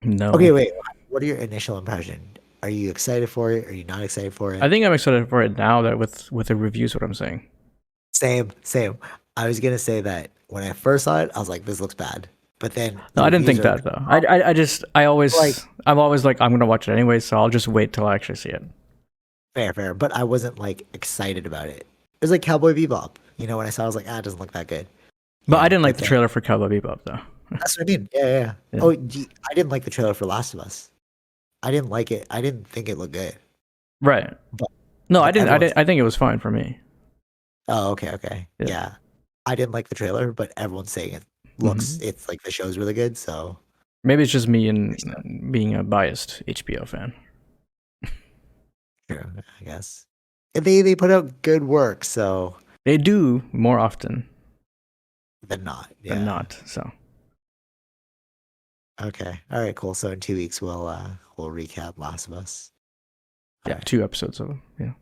know. Okay, wait. What are your initial impression? Are you excited for it? Are you not excited for I it? think I'm excited for it now that with the reviews, what I'm saying. Same. I was gonna say that when I first saw it, I was like, "This looks bad," but then the No, I didn't reviews think are that though. I always, like I'm always like, I'm gonna watch it anyway, so I'll just wait till I actually see it. fair, but I wasn't like excited about it. It was like Cowboy Bebop. You know, when I saw, it, I was like, "Ah, it doesn't look that good." You But I know, didn't like but the then trailer for Cowboy Bebop though. that's what I mean. Yeah. Yeah. Oh, I didn't like the trailer for Last of Us. I didn't like it. I didn't think it looked good. Right. But No, I but didn't. everyone's I think it was fine for me. oh, okay. Yeah. Yeah. I didn't like the trailer, but everyone's saying it looks Hmm. it's like the show's really good, so Maybe it's just me and being a biased HBO fan. true, I guess. And they put out good work, so They do more often than not. than Yeah. not. So Okay. All right, cool. So in 2 weeks we'll recap Last of Us. All yeah, right. 2 episodes of yeah.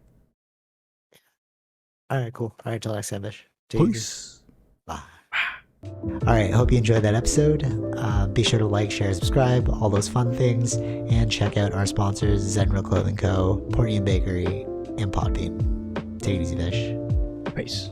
All right, cool. All right, till next time, Bish. Take it easy. Peace. Bye. All right, hope you enjoyed that episode. Be sure to like, share, subscribe, all those fun things, and check out our sponsors, Zenro Clothing Co., Portian Bakery, and Podbean. Take it easy, Fish. Peace.